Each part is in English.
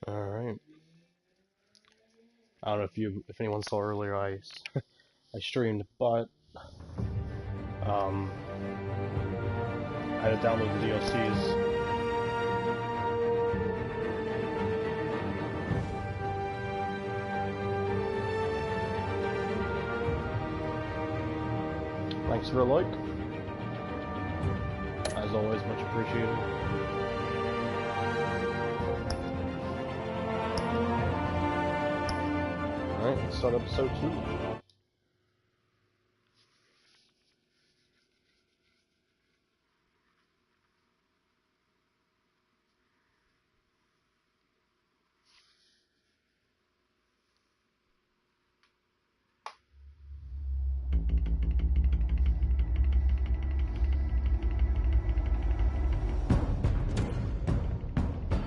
Alright. I don't know if anyone saw earlier, I streamed, but I had to download the DLCs. Thanks for a like. As always, much appreciated. Alright, let's start episode 2.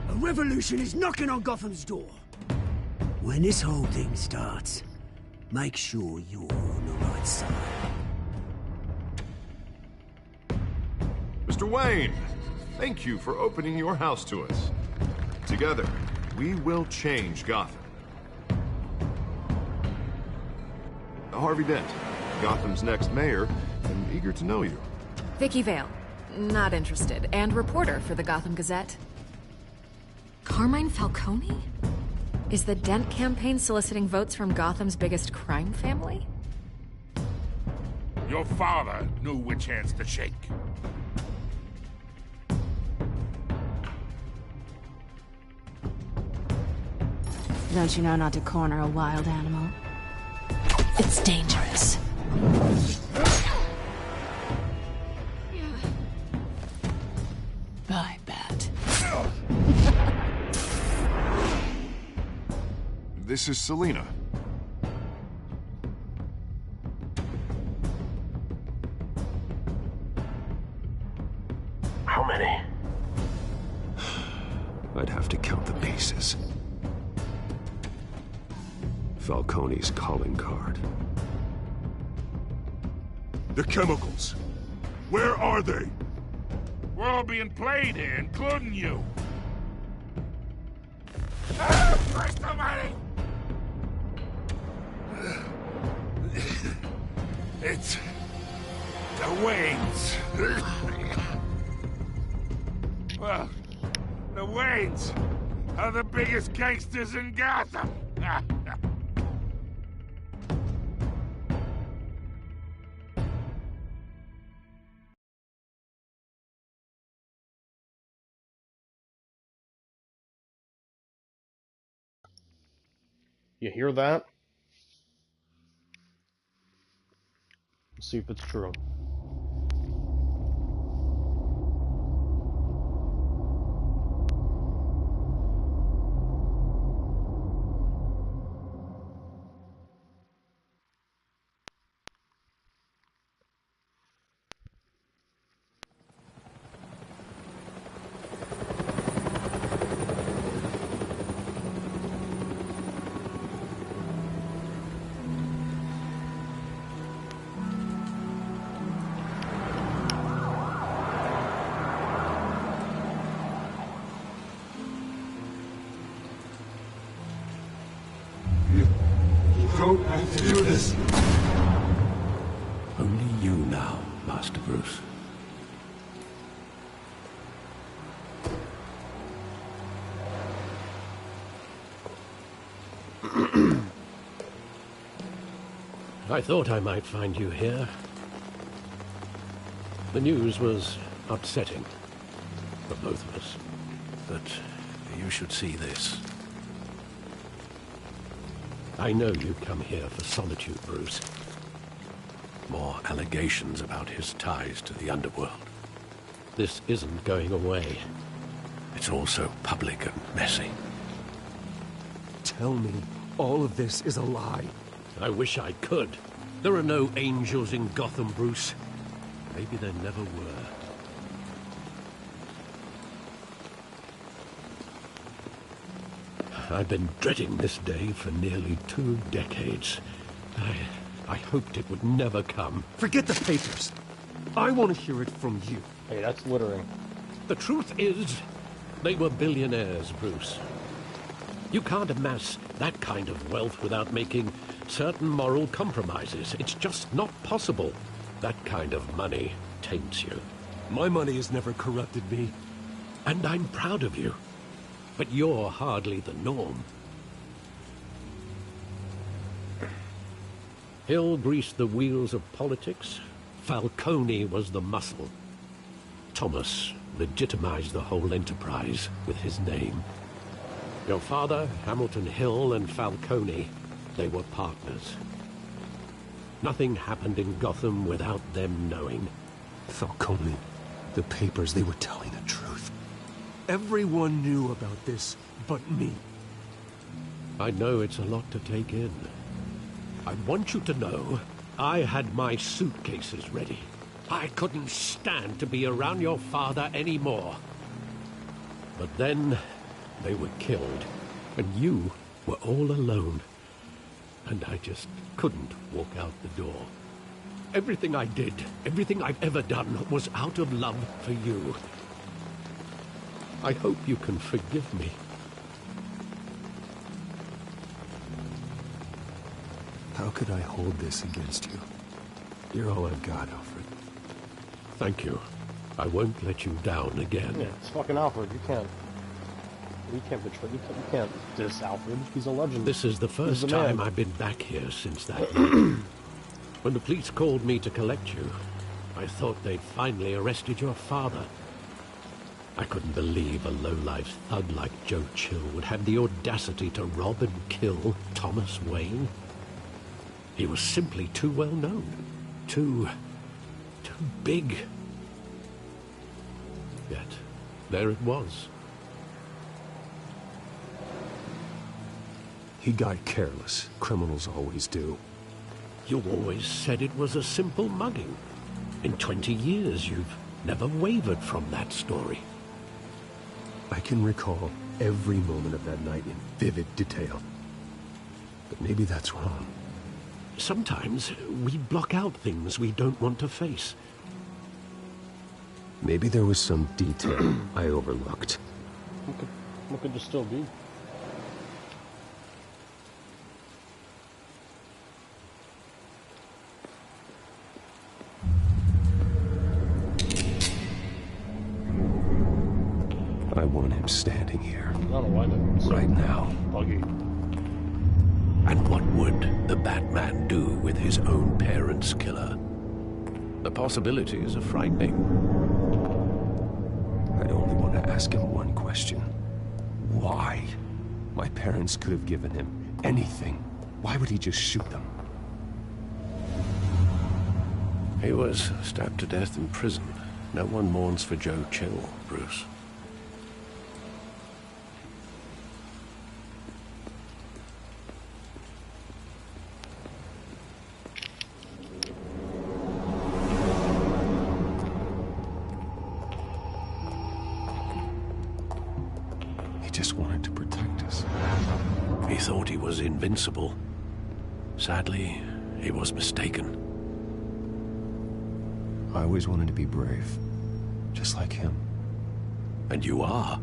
A revolution is knocking on Gotham's door. When this whole thing starts, make sure you're on the right side. Mr. Wayne, thank you for opening your house to us. Together, we will change Gotham. Harvey Dent, Gotham's next mayor, and eager to know you. Vicky Vale. Not interested. And reporter for the Gotham Gazette. Carmine Falcone? Is the Dent campaign soliciting votes from Gotham's biggest crime family? Your father knew which hands to shake. Don't you know not to corner a wild animal? It's dangerous. Bye, Bat. This is Selina. How many? I'd have to count the pieces. Falcone's calling card. The chemicals. Where are they? We're all being played here, including you. Christ almighty! It's the Waynes. Well, the Waynes are the biggest gangsters in Gotham. You hear that? Let's see if it's true. Don't have to do this. Only you now, Master Bruce. I thought I might find you here. The news was upsetting for both of us, but you should see this. I know you come here for solitude, Bruce. More allegations about his ties to the underworld. This isn't going away. It's also public and messy. Tell me all of this is a lie. I wish I could. There are no angels in Gotham, Bruce. Maybe there never were. I've been dreading this day for nearly 2 decades. I hoped it would never come. Forget the papers. I want to hear it from you. Hey, that's littering. The truth is, they were billionaires, Bruce. You can't amass that kind of wealth without making certain moral compromises. It's just not possible. That kind of money taints you. My money has never corrupted me. And I'm proud of you. But you're hardly the norm. Hill greased the wheels of politics. Falcone was the muscle. Thomas legitimized the whole enterprise with his name. Your father, Hamilton Hill, and Falcone, they were partners. Nothing happened in Gotham without them knowing. Falcone, the papers, they were telling the truth. Everyone knew about this but me. I know it's a lot to take in. I want you to know I had my suitcases ready. I couldn't stand to be around your father anymore. But then they were killed, and you were all alone. And I just couldn't walk out the door. Everything I did, everything I've ever done, was out of love for you. I hope you can forgive me. How could I hold this against you? You're all I've got, Alfred. Thank you. I won't let you down again. Yeah, it's fucking Alfred. You can't betray. You can't diss Alfred. He's a legend. This is the first the time man. I've been back here since that year. When the police called me to collect you, I thought they'd finally arrested your father. I couldn't believe a low-life thug like Joe Chill would have the audacity to rob and kill Thomas Wayne. He was simply too well known. Too big. Yet, there it was. He got careless. Criminals always do. You always said it was a simple mugging. In 20 years, you've never wavered from that story. I can recall every moment of that night in vivid detail. But maybe that's wrong. Sometimes we block out things we don't want to face. Maybe there was some detail I overlooked. What could there still be? I want him standing here. I don't know why that so right now. Buggy. And what would the Batman do with his own parents' killer? The possibilities are frightening. I'd only want to ask him one question. Why? My parents could have given him anything. Why would he just shoot them? He was stabbed to death in prison. No one mourns for Joe Chill, Bruce. He just wanted to protect us. He thought he was invincible. Sadly, he was mistaken. I always wanted to be brave. Just like him. And you are.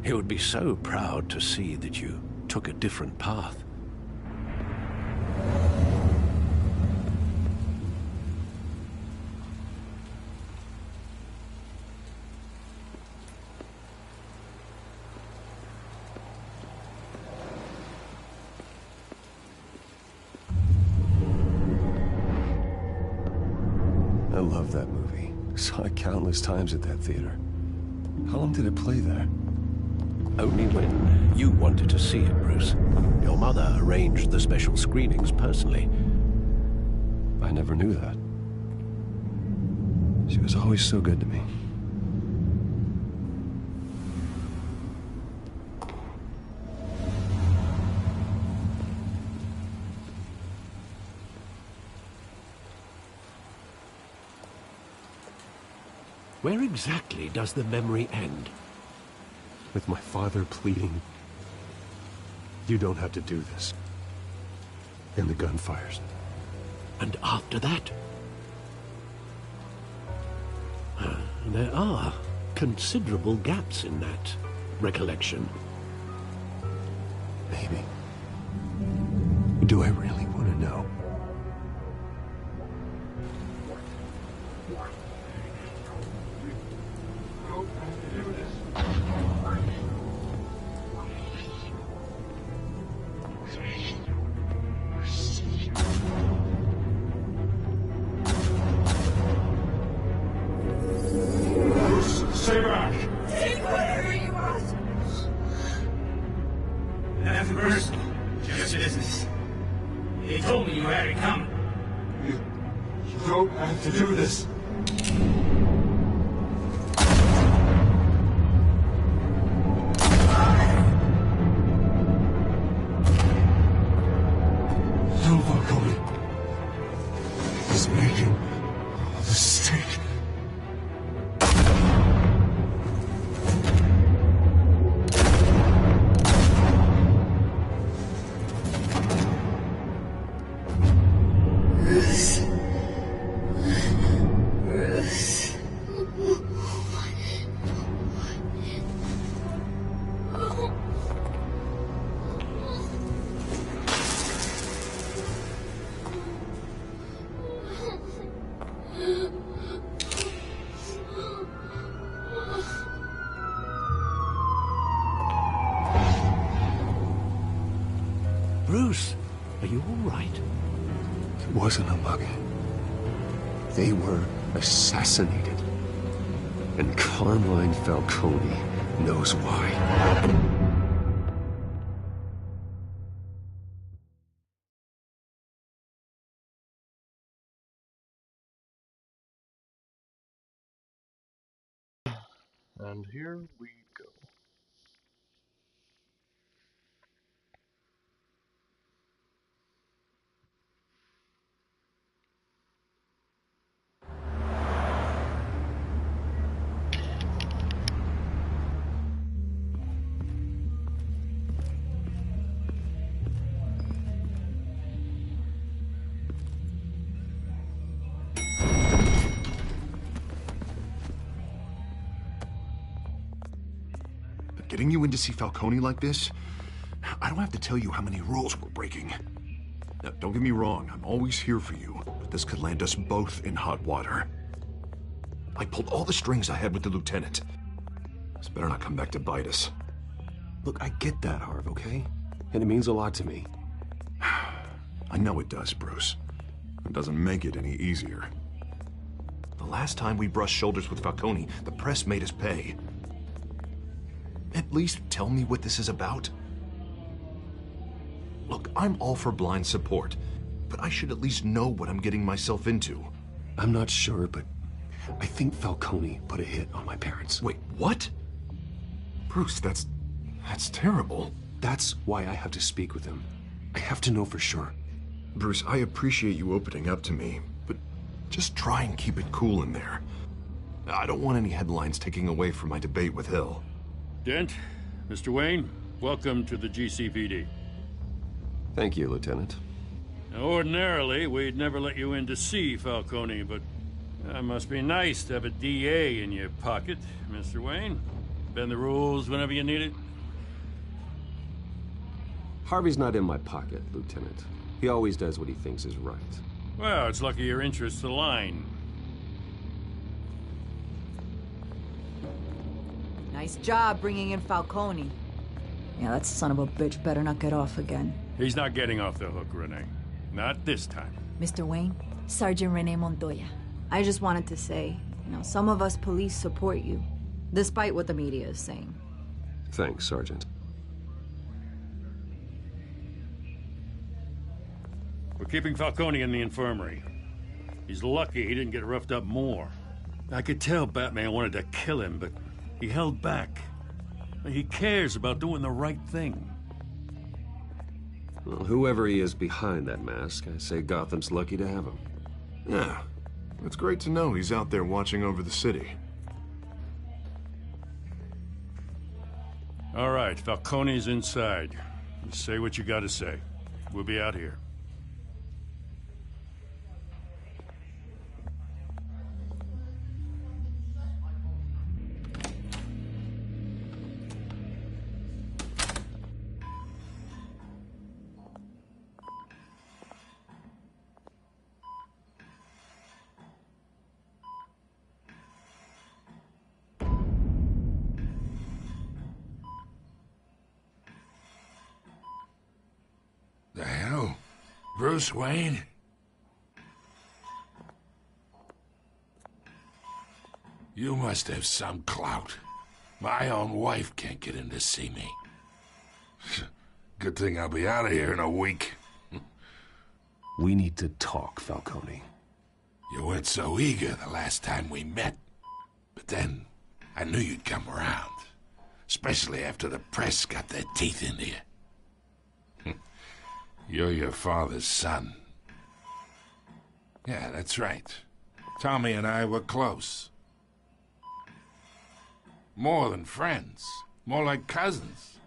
He would be so proud to see that you took a different path. I love that movie. Saw it countless times at that theater. How long did it play there? Only when you wanted to see it, Bruce. Your mother arranged the special screenings personally. I never knew that. She was always so good to me. Where exactly does the memory end? With my father pleading, "You don't have to do this." And the gunfires. And after that? There are considerable gaps in that recollection. Maybe. Do I really want to know? Stay back! Take whatever you want! That's personal. Just business. He told me you had it coming. You don't have to do this. No, Falcone. He's making a mistake. Bruce, are you all right? It wasn't a bug. They were assassinated. And Carmine Falcone knows why. And here we go. Getting you in to see Falcone like this? I don't have to tell you how many rules we're breaking. Now, don't get me wrong, I'm always here for you, but this could land us both in hot water. I pulled all the strings I had with the lieutenant. This better not come back to bite us. Look, I get that, Harv, okay? And it means a lot to me. I know it does, Bruce. It doesn't make it any easier. The last time we brushed shoulders with Falcone, the press made us pay. At least tell me what this is about. Look, I'm all for blind support, but I should at least know what I'm getting myself into. I'm not sure, but I think Falcone put a hit on my parents. Wait, what? Bruce, that's terrible. That's why I have to speak with him. I have to know for sure. Bruce, I appreciate you opening up to me, but just try and keep it cool in there. I don't want any headlines taking away from my debate with Hill. Dent, Mr. Wayne, welcome to the GCPD. Thank you, Lieutenant. Now, ordinarily, we'd never let you in to see Falcone, but it must be nice to have a DA in your pocket, Mr. Wayne. Bend the rules whenever you need it. Harvey's not in my pocket, Lieutenant. He always does what he thinks is right. Well, it's lucky your interests align. Nice job bringing in Falcone. Yeah, that son of a bitch better not get off again. He's not getting off the hook, Renee. Not this time. Mr. Wayne, Sergeant Renee Montoya. I just wanted to say, some of us police support you, despite what the media is saying. Thanks, Sergeant. We're keeping Falcone in the infirmary. He's lucky he didn't get roughed up more. I could tell Batman wanted to kill him, but he held back. He cares about doing the right thing. Well, whoever he is behind that mask, I say Gotham's lucky to have him. Yeah, it's great to know he's out there watching over the city. All right, Falcone's inside. You say what you gotta say. We'll be out here. Bruce Wayne? You must have some clout. My own wife can't get in to see me. Good thing I'll be out of here in a week. We need to talk, Falcone. You weren't so eager the last time we met. But then, I knew you'd come around. Especially after the press got their teeth into you. You're your father's son. Yeah, that's right. Tommy and I were close. More than friends. More like cousins.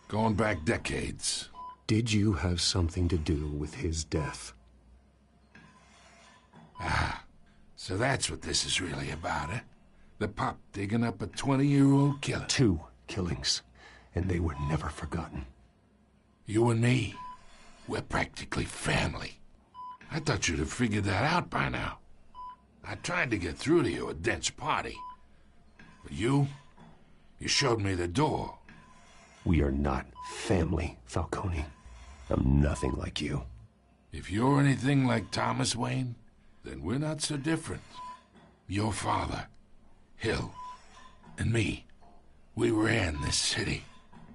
Going back decades. Did you have something to do with his death? Ah, so that's what this is really about, eh? The pup digging up a 20-year-old killer. 2 killings, and they were never forgotten. You and me, we're practically family. I thought you'd have figured that out by now. I tried to get through to you at Dent's party. But you showed me the door. We are not family, Falcone. I'm nothing like you. If you're anything like Thomas Wayne, then we're not so different. Your father, Hill, and me, we ran this city.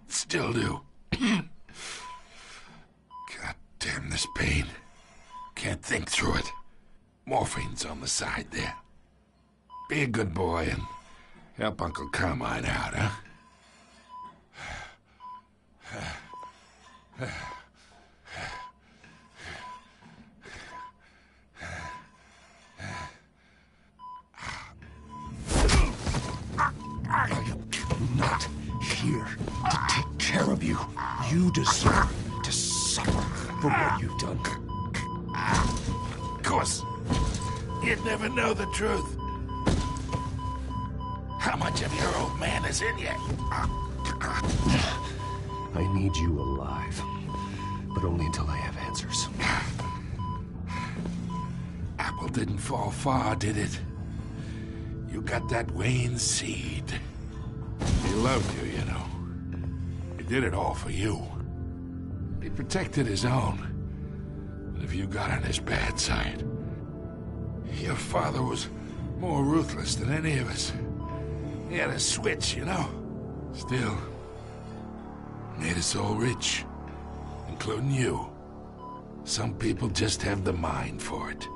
Still do. God damn this pain. Can't think through it. Morphine's on the side there. Be a good boy and help Uncle Carmine out, huh? I'm not here to take care of you. You deserve to suffer for what you've done. Of course. You'd never know the truth. How much of your old man is in you? I need you alive, but only until I have answers. Apple didn't fall far, did it? You got that Wayne seed. He loved you, you know. He did it all for you. He protected his own. But if you got on his bad side, your father was more ruthless than any of us. He had a switch, you know. Still, made us all rich, including you. Some people just have the mind for it.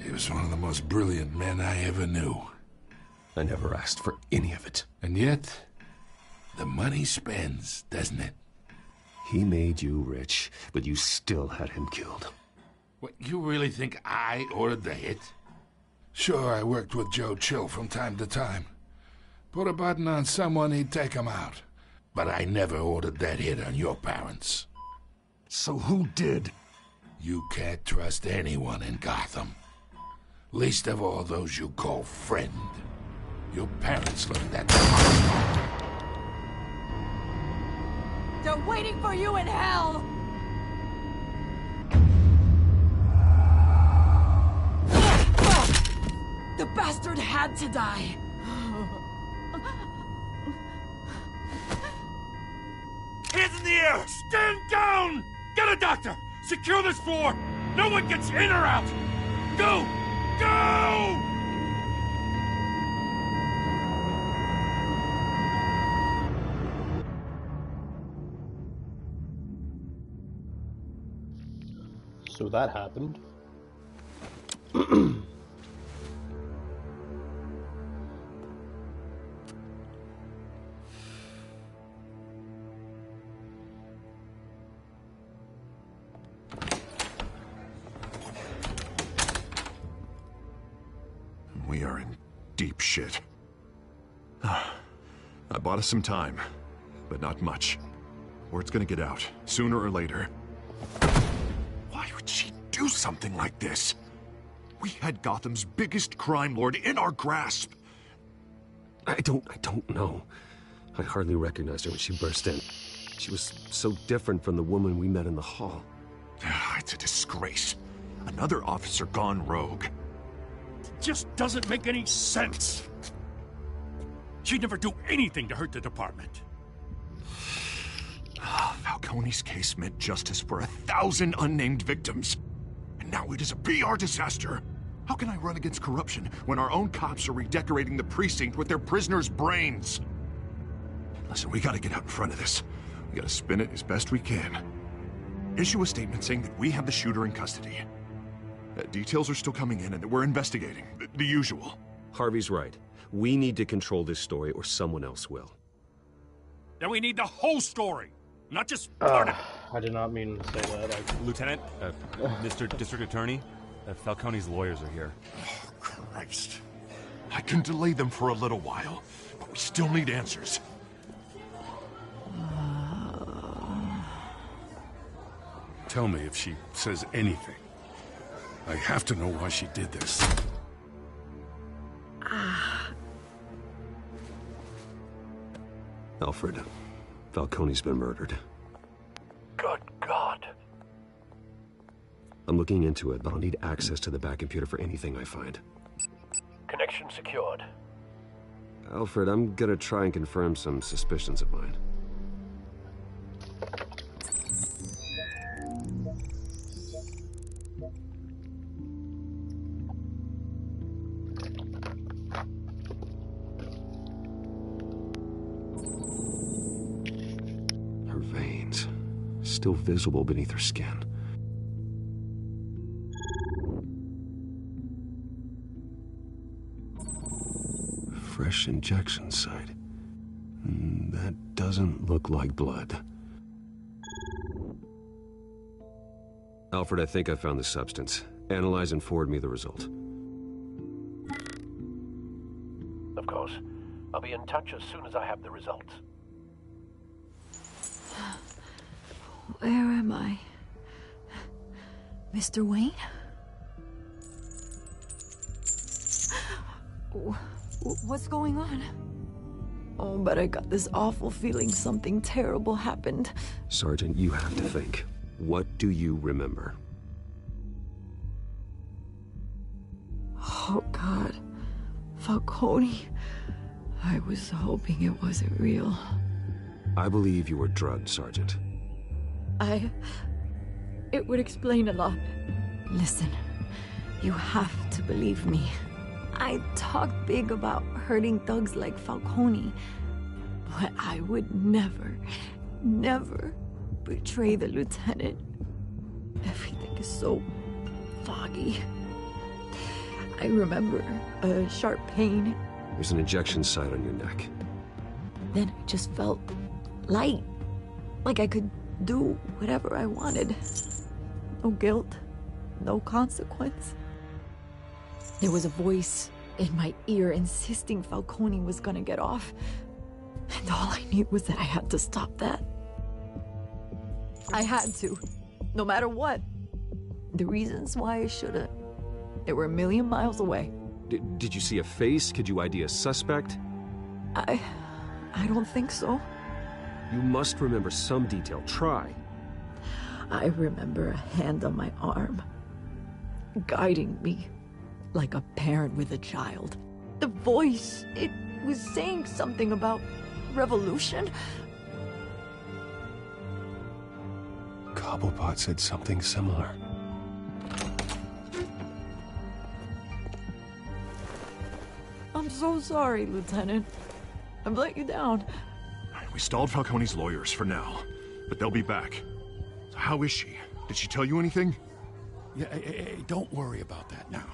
He was one of the most brilliant men I ever knew. I never asked for any of it. And yet, the money spends, doesn't it? He made you rich, but you still had him killed. What, you really think I ordered the hit? Sure, I worked with Joe Chill from time to time. Put a button on someone, he'd take him out. But I never ordered that hit on your parents. So who did? You can't trust anyone in Gotham. Least of all those you call friend. Your parents learned that. They're waiting for you in hell! The bastard had to die! Hands in the air! Stand down! Get a doctor! Secure this floor! No one gets in or out! Go! Go! So that happened. We are in deep shit. I bought us some time, but not much. Word's gonna get out, sooner or later. Why would she do something like this? We had Gotham's biggest crime lord in our grasp. I don't know. I hardly recognized her when she burst in. She was so different from the woman we met in the hall. It's a disgrace. Another officer gone rogue. Just doesn't make any sense. She'd never do anything to hurt the department. Falcone. Falcone's case meant justice for 1,000 unnamed victims. And now it is a PR disaster. How can I run against corruption when our own cops are redecorating the precinct with their prisoners' brains? Listen, we gotta get out in front of this. We gotta spin it as best we can. Issue a statement saying that we have the shooter in custody. Details are still coming in and that we're investigating. The usual. Harvey's right. We need to control this story or someone else will. Then we need the whole story, not just part of it. I did not mean to say that. Lieutenant, Mr. District Attorney, Falcone's lawyers are here. Oh, Christ. I can delay them for a little while, but we still need answers. Tell me if she says anything. I have to know why she did this. Alfred, Falcone's been murdered. Good God. I'm looking into it, but I'll need access to the back computer for anything I find. Connection secured. Alfred, I'm gonna try and confirm some suspicions of mine. Her veins, still visible beneath her skin. Fresh injection site. That doesn't look like blood. Alfred, I think I found the substance. Analyze and forward me the result. Of course. I'll be in touch as soon as I have the results. Where am I? Mr. Wayne? What's going on? Oh, but I got this awful feeling something terrible happened. Sergeant, you have to think. What do you remember? Oh, God. Falcone. I was hoping it wasn't real. I believe you were drugged, Sergeant. It would explain a lot. Listen, you have to believe me. I talk big about hurting thugs like Falcone, but I would never, never betray the lieutenant. Everything is so foggy. I remember a sharp pain. There's an injection site on your neck. Then I just felt light, like I could do whatever I wanted. No guilt, no consequence. There was a voice in my ear insisting Falcone was gonna get off. And all I knew was that I had to stop that. I had to, no matter what. The reasons why I shouldn't, they were a million miles away. Did you see a face? Could you ID a suspect? I don't think so. You must remember some detail. Try. I remember a hand on my arm, guiding me like a parent with a child. The voice, it was saying something about revolution. Cobblepot said something similar. I'm so sorry, Lieutenant. I've let you down. We stalled Falcone's lawyers for now, but they'll be back. So how is she? Did she tell you anything? Yeah, hey, don't worry about that now.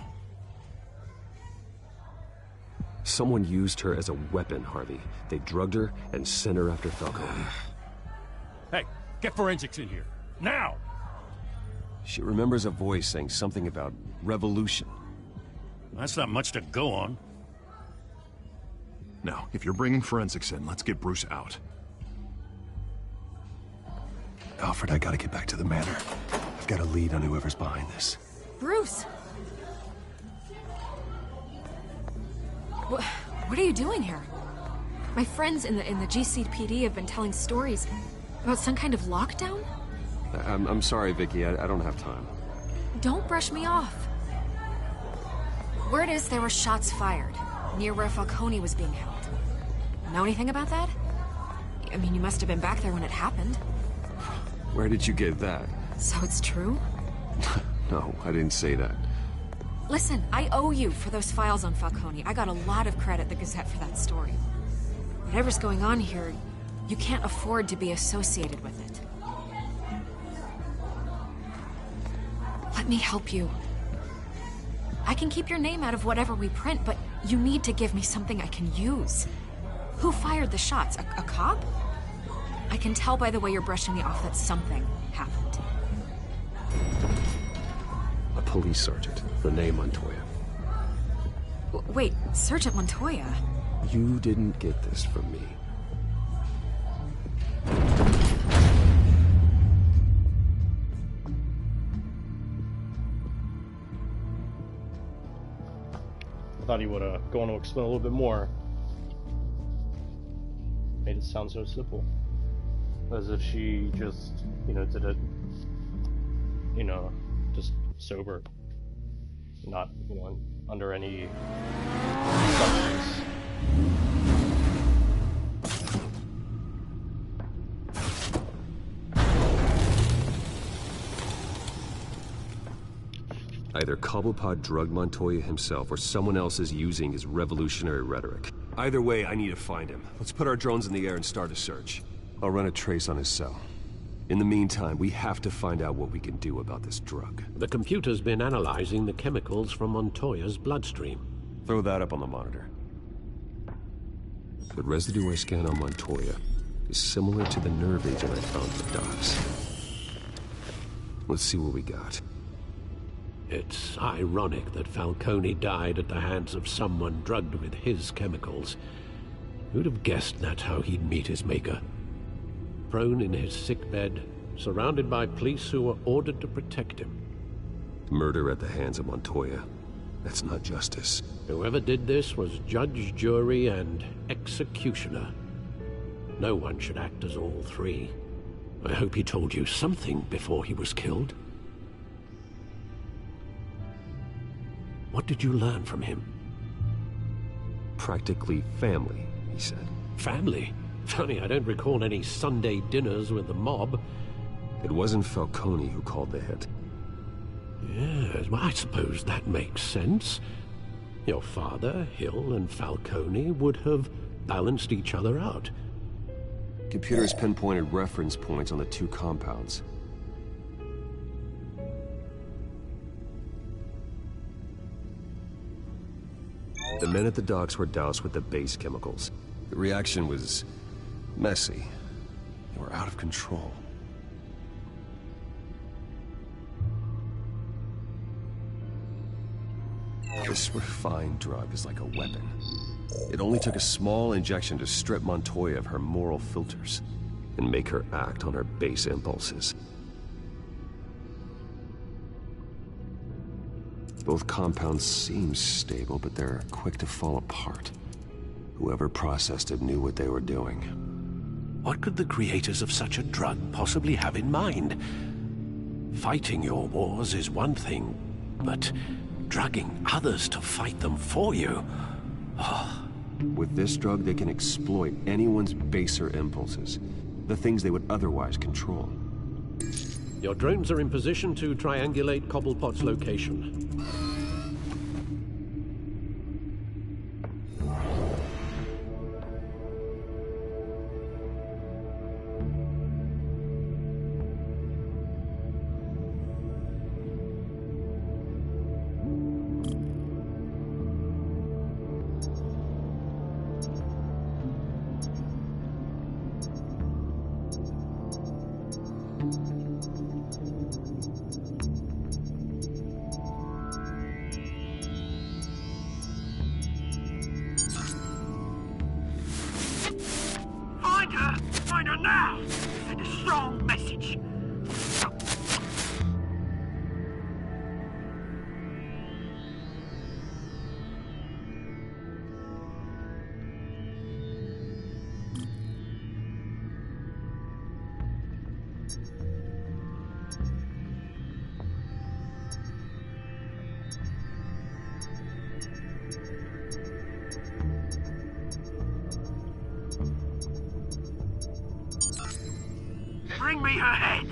Someone used her as a weapon, Harvey. They drugged her and sent her after Falcone. Hey, get forensics in here. Now! She remembers a voice saying something about revolution. That's not much to go on. Now, if you're bringing forensics in, let's get Bruce out. Alfred, I gotta get back to the manor. I've got a lead on whoever's behind this. Bruce! What are you doing here? My friends in the GCPD have been telling stories about some kind of lockdown? I'm sorry, Vicky. I don't have time. Don't brush me off. Word is there were shots fired near where Falcone was being held. Know anything about that? I mean, you must have been back there when it happened. Where did you get that? So it's true? No, I didn't say that. Listen, I owe you for those files on Falcone. I got a lot of credit at the Gazette for that story. Whatever's going on here, you can't afford to be associated with it. Let me help you. I can keep your name out of whatever we print, but you need to give me something I can use. Who fired the shots? A cop? I can tell by the way you're brushing me off that something happened. A police sergeant. Renee Montoya. Wait, Sergeant Montoya? You didn't get this from me. I thought he would go on to explain a little bit more. Made it sound so simple. As if she just, did it, just sober. Not, under any substance. Either Cobblepot drugged Montoya himself, or someone else is using his revolutionary rhetoric. Either way, I need to find him. Let's put our drones in the air and start a search. I'll run a trace on his cell. In the meantime, we have to find out what we can do about this drug. The computer's been analyzing the chemicals from Montoya's bloodstream. Throw that up on the monitor. The residue I scan on Montoya is similar to the nerve agent I found at the docks. Let's see what we got. It's ironic that Falcone died at the hands of someone drugged with his chemicals. Who'd have guessed that's how he'd meet his maker? Prone in his sickbed, surrounded by police who were ordered to protect him. Murder at the hands of Montoya. That's not justice. Whoever did this was judge, jury, and executioner. No one should act as all three. I hope he told you something before he was killed. What did you learn from him? Practically family, he said. Family? Funny, I don't recall any Sunday dinners with the mob. It wasn't Falcone who called the hit. Yes, well, I suppose that makes sense. Your father, Hill, and Falcone would have balanced each other out. Computers pinpointed reference points on the two compounds. The men at the docks were doused with the base chemicals. The reaction was messy. They were out of control. This refined drug is like a weapon. It only took a small injection to strip Montoya of her moral filters and make her act on her base impulses. Both compounds seem stable, but they're quick to fall apart. Whoever processed it knew what they were doing. What could the creators of such a drug possibly have in mind? Fighting your wars is one thing, but drugging others to fight them for you? Oh. With this drug, they can exploit anyone's baser impulses, the things they would otherwise control. Your drones are in position to triangulate Cobblepot's location. Find her now! Send a strong message. Bring me her head!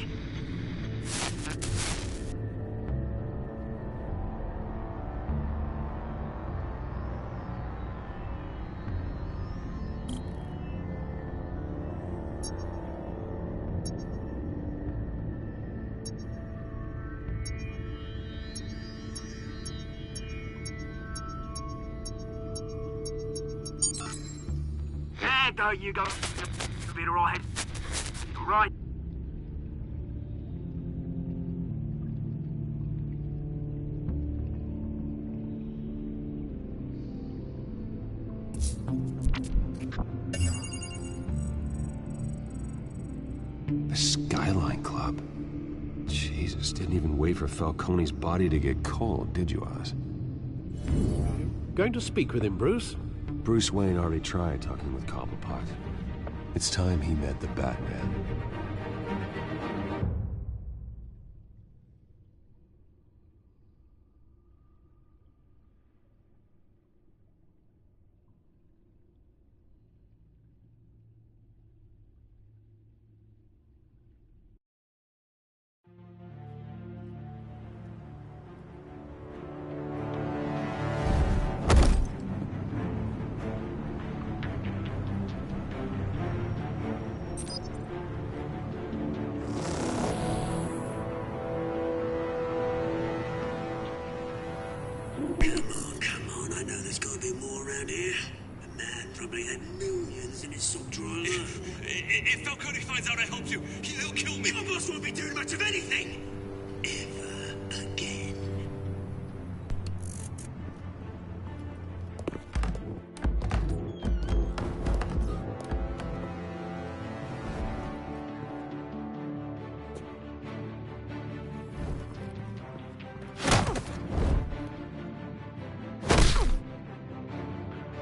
right, though, you go. Be alright. Right. The Skyline Club. Jesus, didn't even wait for Falcone's body to get cold, did you, Oz? Going to speak with him, Bruce? Bruce Wayne already tried talking with Cobblepot. It's time he met the Batman. Come on, I know there's gotta be more around here. The man probably had millions in his sub-drawer. If Falcone finds out I helped you, he'll kill me. Your boss won't be doing much of anything. Ever again.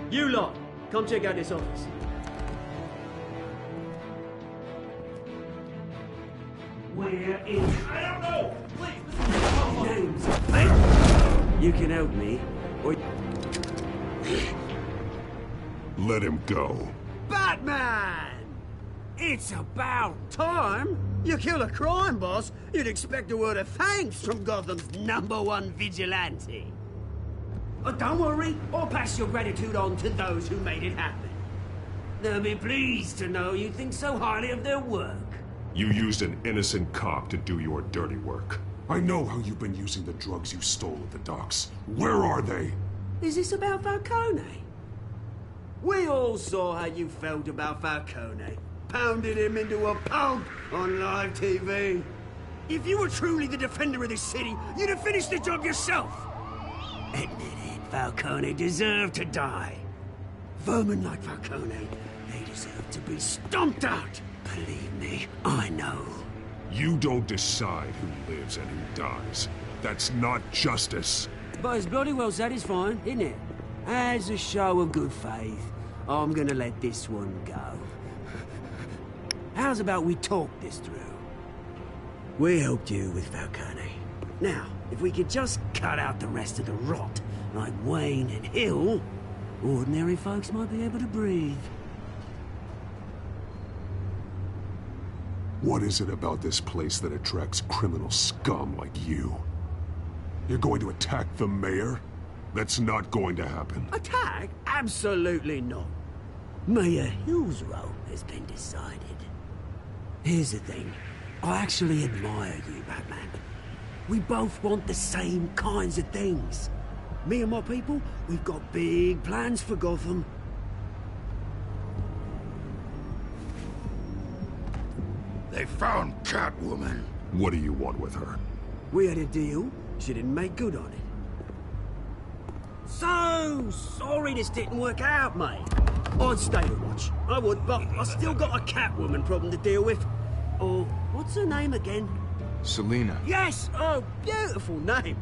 You lot, come check out this office. Where is... I don't know! Please, names? Hey! You can help me, or... Let him go. Batman! It's about time. You kill a crime boss, you'd expect a word of thanks from Gotham's #1 vigilante. Oh, don't worry, I'll pass your gratitude on to those who made it happen. They'll be pleased to know you think so highly of their work. You used an innocent cop to do your dirty work. I know how you've been using the drugs you stole at the docks. Where are they? Is this about Falcone? We all saw how you felt about Falcone. Pounded him into a pulp on live TV. If you were truly the defender of this city, you'd have finished the job yourself. Admit it, Falcone deserved to die. Vermin like Falcone, they deserve to be stomped out. Believe me, I know. You don't decide who lives and who dies. That's not justice. But it's bloody well satisfying, isn't it? As a show of good faith, I'm gonna let this one go. How's about we talk this through? We helped you with Falcone. Now, if we could just cut out the rest of the rot, like Wayne and Hill, ordinary folks might be able to breathe. What is it about this place that attracts criminal scum like you? You're going to attack the mayor? That's not going to happen. Attack? Absolutely not. Mayor Hill's role has been decided. Here's the thing. I actually admire you, Batman. We both want the same kinds of things. Me and my people, we've got big plans for Gotham. They found Catwoman. What do you want with her? We had a deal. She didn't make good on it. So sorry this didn't work out, mate. I'd stay to watch. I would, but I still got a Catwoman problem to deal with. Oh, what's her name again? Selina. Yes! Oh, beautiful name.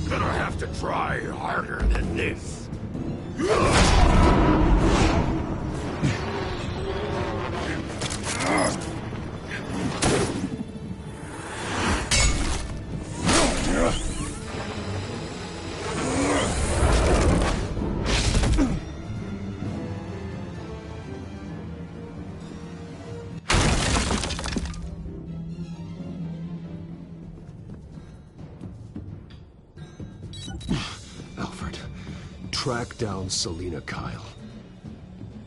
Gonna have to try harder than this. track down Selina Kyle.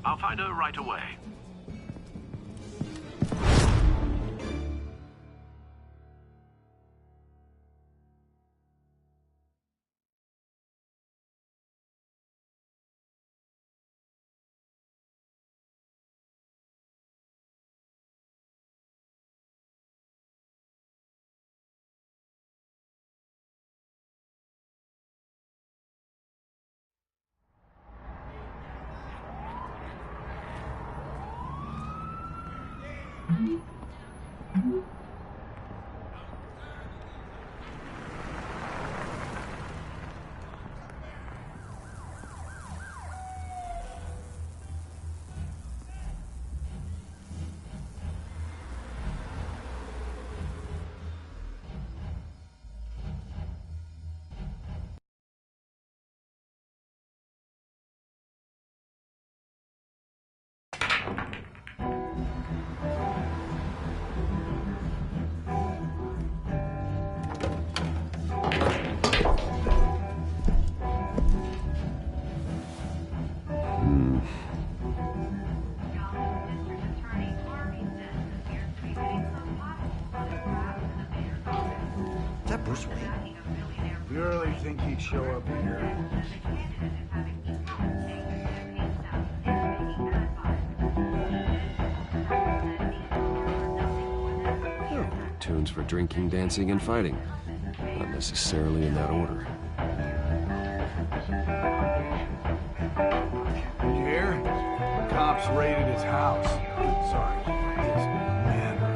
I'll find her right away. Is that Bruce Wayne? You really think he'd show up here? Tunes for drinking, dancing, and fighting. Not necessarily in that order. Did you hear? Cops raided his house. Sorry, his manor.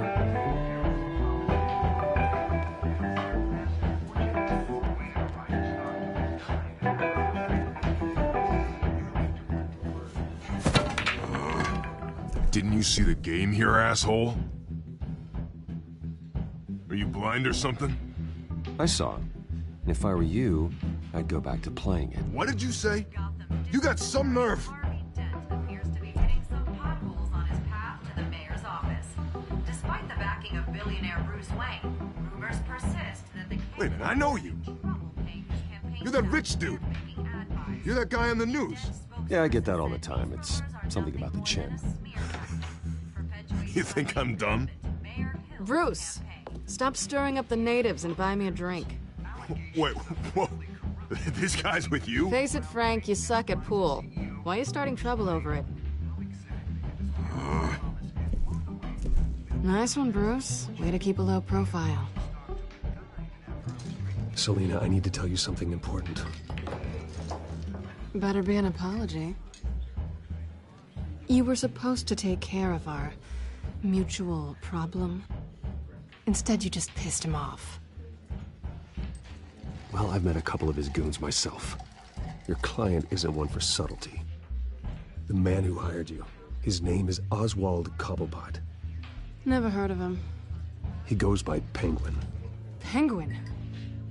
Didn't you see the game here, asshole? Are you blind or something? I saw it. And if I were you, I'd go back to playing it. What did you say? You got some nerve. Despite the backing of billionaire Bruce Wayne, rumors persist that the Wait a minute, I know you. You're that rich dude. You're that guy on the news. Yeah, I get that all the time. It's something about the chin. You think I'm dumb? Bruce, stop stirring up the natives and buy me a drink. Wait, whoa. This guy's with you? Face it, Frank, you suck at pool. Why are you starting trouble over it? Nice one, Bruce. Way to keep a low profile. Selina, I need to tell you something important. Better be an apology. You were supposed to take care of our mutual problem. Instead, you just pissed him off. Well, I've met a couple of his goons myself. Your client isn't one for subtlety. The man who hired you, his name is Oswald Cobblepot. Never heard of him. He goes by Penguin. Penguin?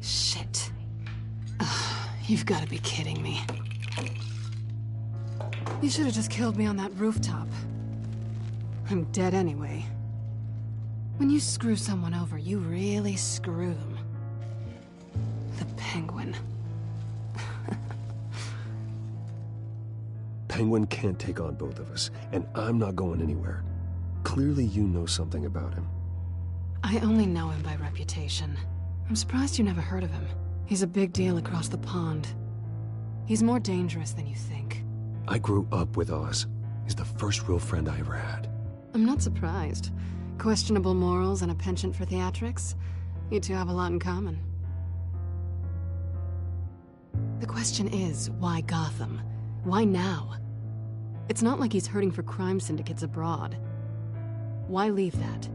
Shit. Ugh, you've got to be kidding me. You should have just killed me on that rooftop. I'm dead anyway. When you screw someone over, you really screw them. The Penguin. Penguin can't take on both of us, and I'm not going anywhere. Clearly you know something about him. I only know him by reputation. I'm surprised you never heard of him. He's a big deal across the pond. He's more dangerous than you think. I grew up with Oz. He's the first real friend I ever had. I'm not surprised. Questionable morals and a penchant for theatrics. You two have a lot in common. The question is, why Gotham? Why now? It's not like he's hurting for crime syndicates abroad. Why leave that?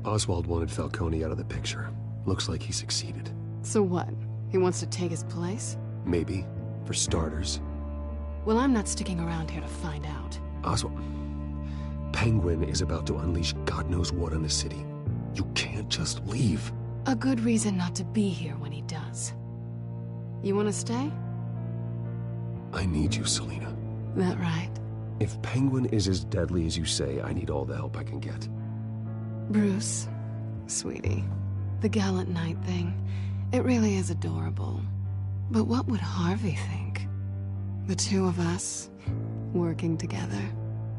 Oswald wanted Falcone out of the picture. Looks like he succeeded. So what? He wants to take his place? Maybe. For starters. Well, I'm not sticking around here to find out. Oswald... Penguin is about to unleash God knows what on the city. You can't just leave. A good reason not to be here when he does. You want to stay? I need you, Selina. That right? If Penguin is as deadly as you say, I need all the help I can get. Bruce, sweetie, the gallant knight thing, it really is adorable. But what would Harvey think? The two of us, working together.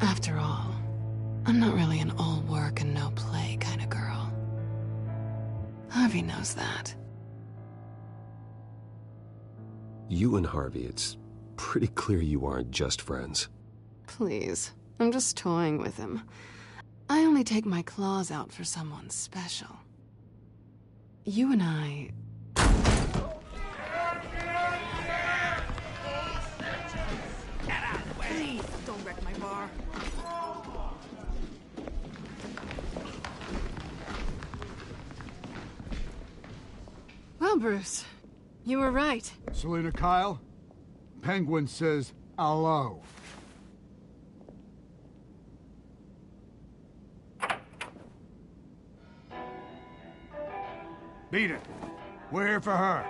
After all, I'm not really an all work and no play kind of girl. Harvey knows that. You and Harvey, it's pretty clear you aren't just friends. Please, I'm just toying with him. I only take my claws out for someone special. You and I... Get out of the way! Please, don't wreck my bar. Well, Bruce, you were right. Selina Kyle? Penguin says hello. Beat it. We're here for her.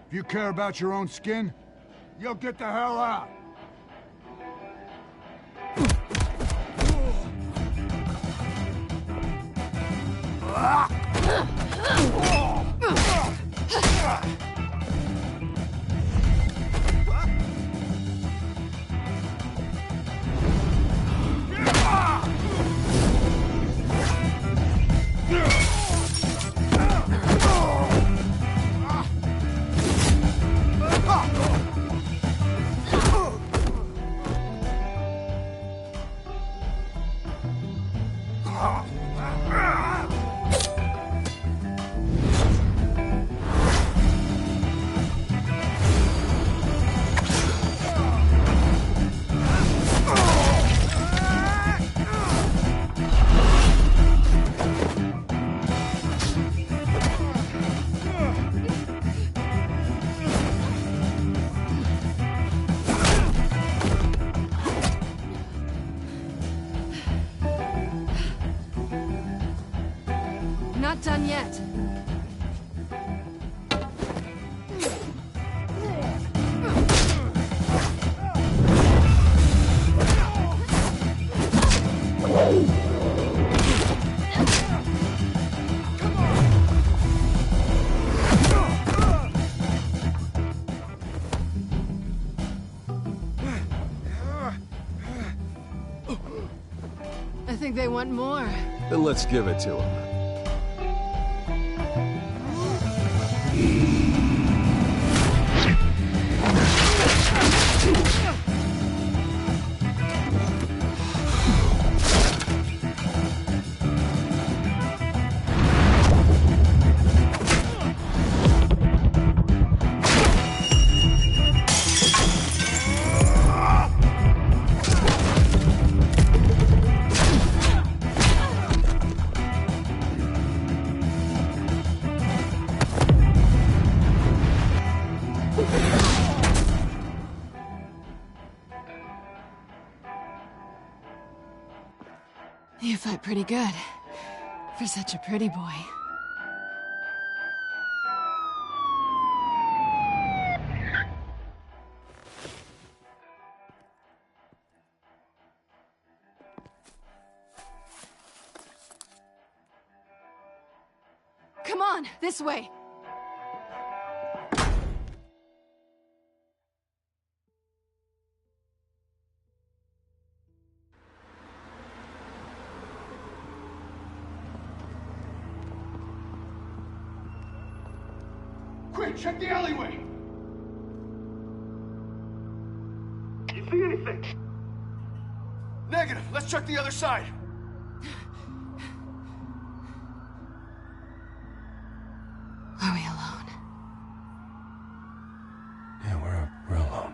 If you care about your own skin, you'll get the hell out. Not done yet. I think they want more. Then let's give it to them. You fight pretty good. For such a pretty boy. Come on, this way. Quick, check the alleyway! You see anything? Negative. Let's check the other side. Are we alone? Yeah, we're alone.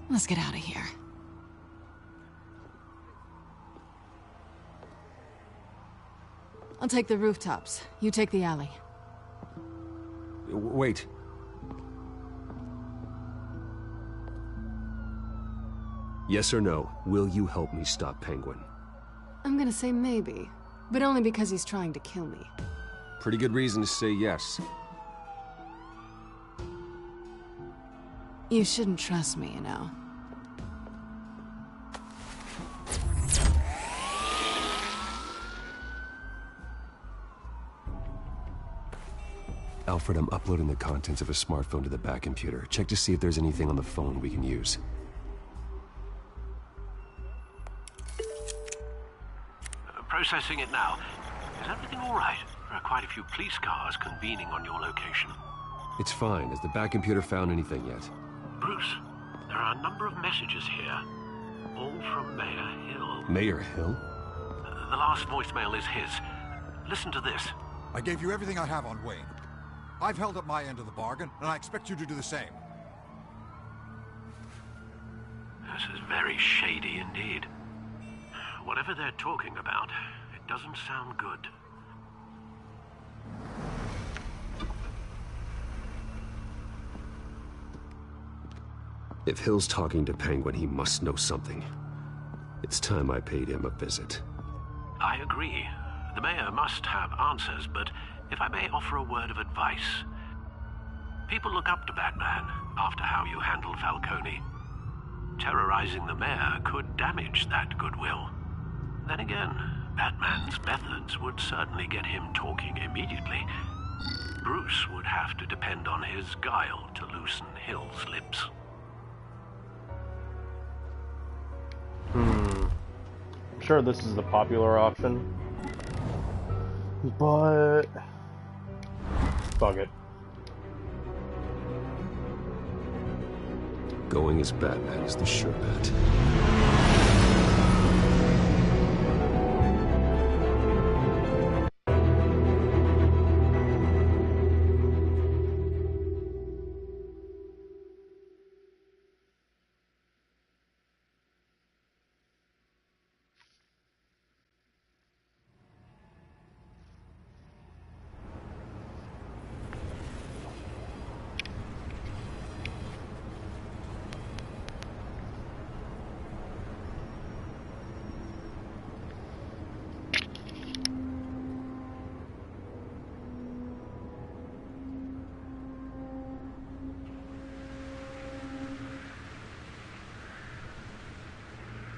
Let's get out of here. I'll take the rooftops. You take the alley. Wait. Yes or no, will you help me stop Penguin? I'm gonna say maybe, but only because he's trying to kill me. Pretty good reason to say yes. You shouldn't trust me, you know. Alfred, I'm uploading the contents of a smartphone to the back computer. Check to see if there's anything on the phone we can use. Processing it now. Is everything all right? There are quite a few police cars convening on your location. It's fine. Has the back computer found anything yet? Bruce, there are a number of messages here. All from Mayor Hill. Mayor Hill? The last voicemail is his. Listen to this. I gave you everything I have on Wayne. I've held up my end of the bargain, and I expect you to do the same. This is very shady indeed. Whatever they're talking about, it doesn't sound good. If Hill's talking to Penguin, he must know something. It's time I paid him a visit. I agree. The mayor must have answers, but if I may offer a word of advice. People look up to Batman after how you handled Falcone. Terrorizing the mayor could damage that goodwill. Then again, Batman's methods would certainly get him talking immediately. Bruce would have to depend on his guile to loosen Hill's lips. I'm sure this is the popular option, but fuck it. Going as Batman is the sure bet.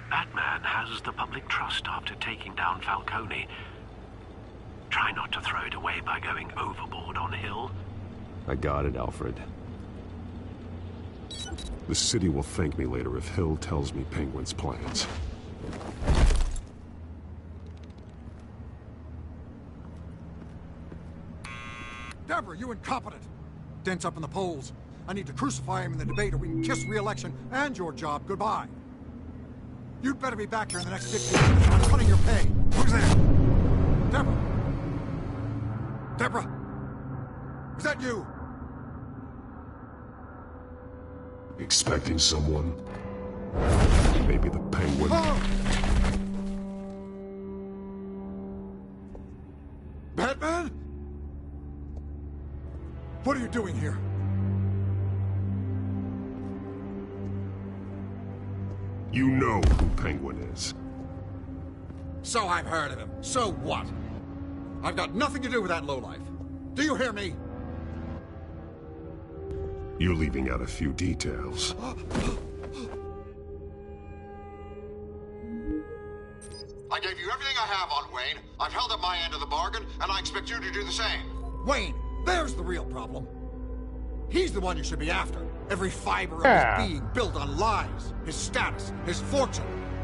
Batman has the public trust after taking down Falcone. Try not to throw it away by going overboard on Hill. I got it, Alfred. The city will thank me later if Hill tells me Penguin's plans. Deborah, you incompetent! Dent's up in the polls. I need to crucify him in the debate or we can kiss re-election and your job goodbye. You'd better be back here in the next 15 minutes. I'm cutting your pay. Who's there? Deborah? Deborah? Is that you? Expecting someone? Maybe the Penguin. Oh! Batman? What are you doing here? You know who Penguin is. So I've heard of him. So what? I've got nothing to do with that lowlife. Do you hear me? You're leaving out a few details. I gave you everything I have on Wayne. I've held up my end of the bargain, and I expect you to do the same. Wayne, there's the real problem. He's the one you should be after. Every fiber of his being built on lies, his status, his fortune.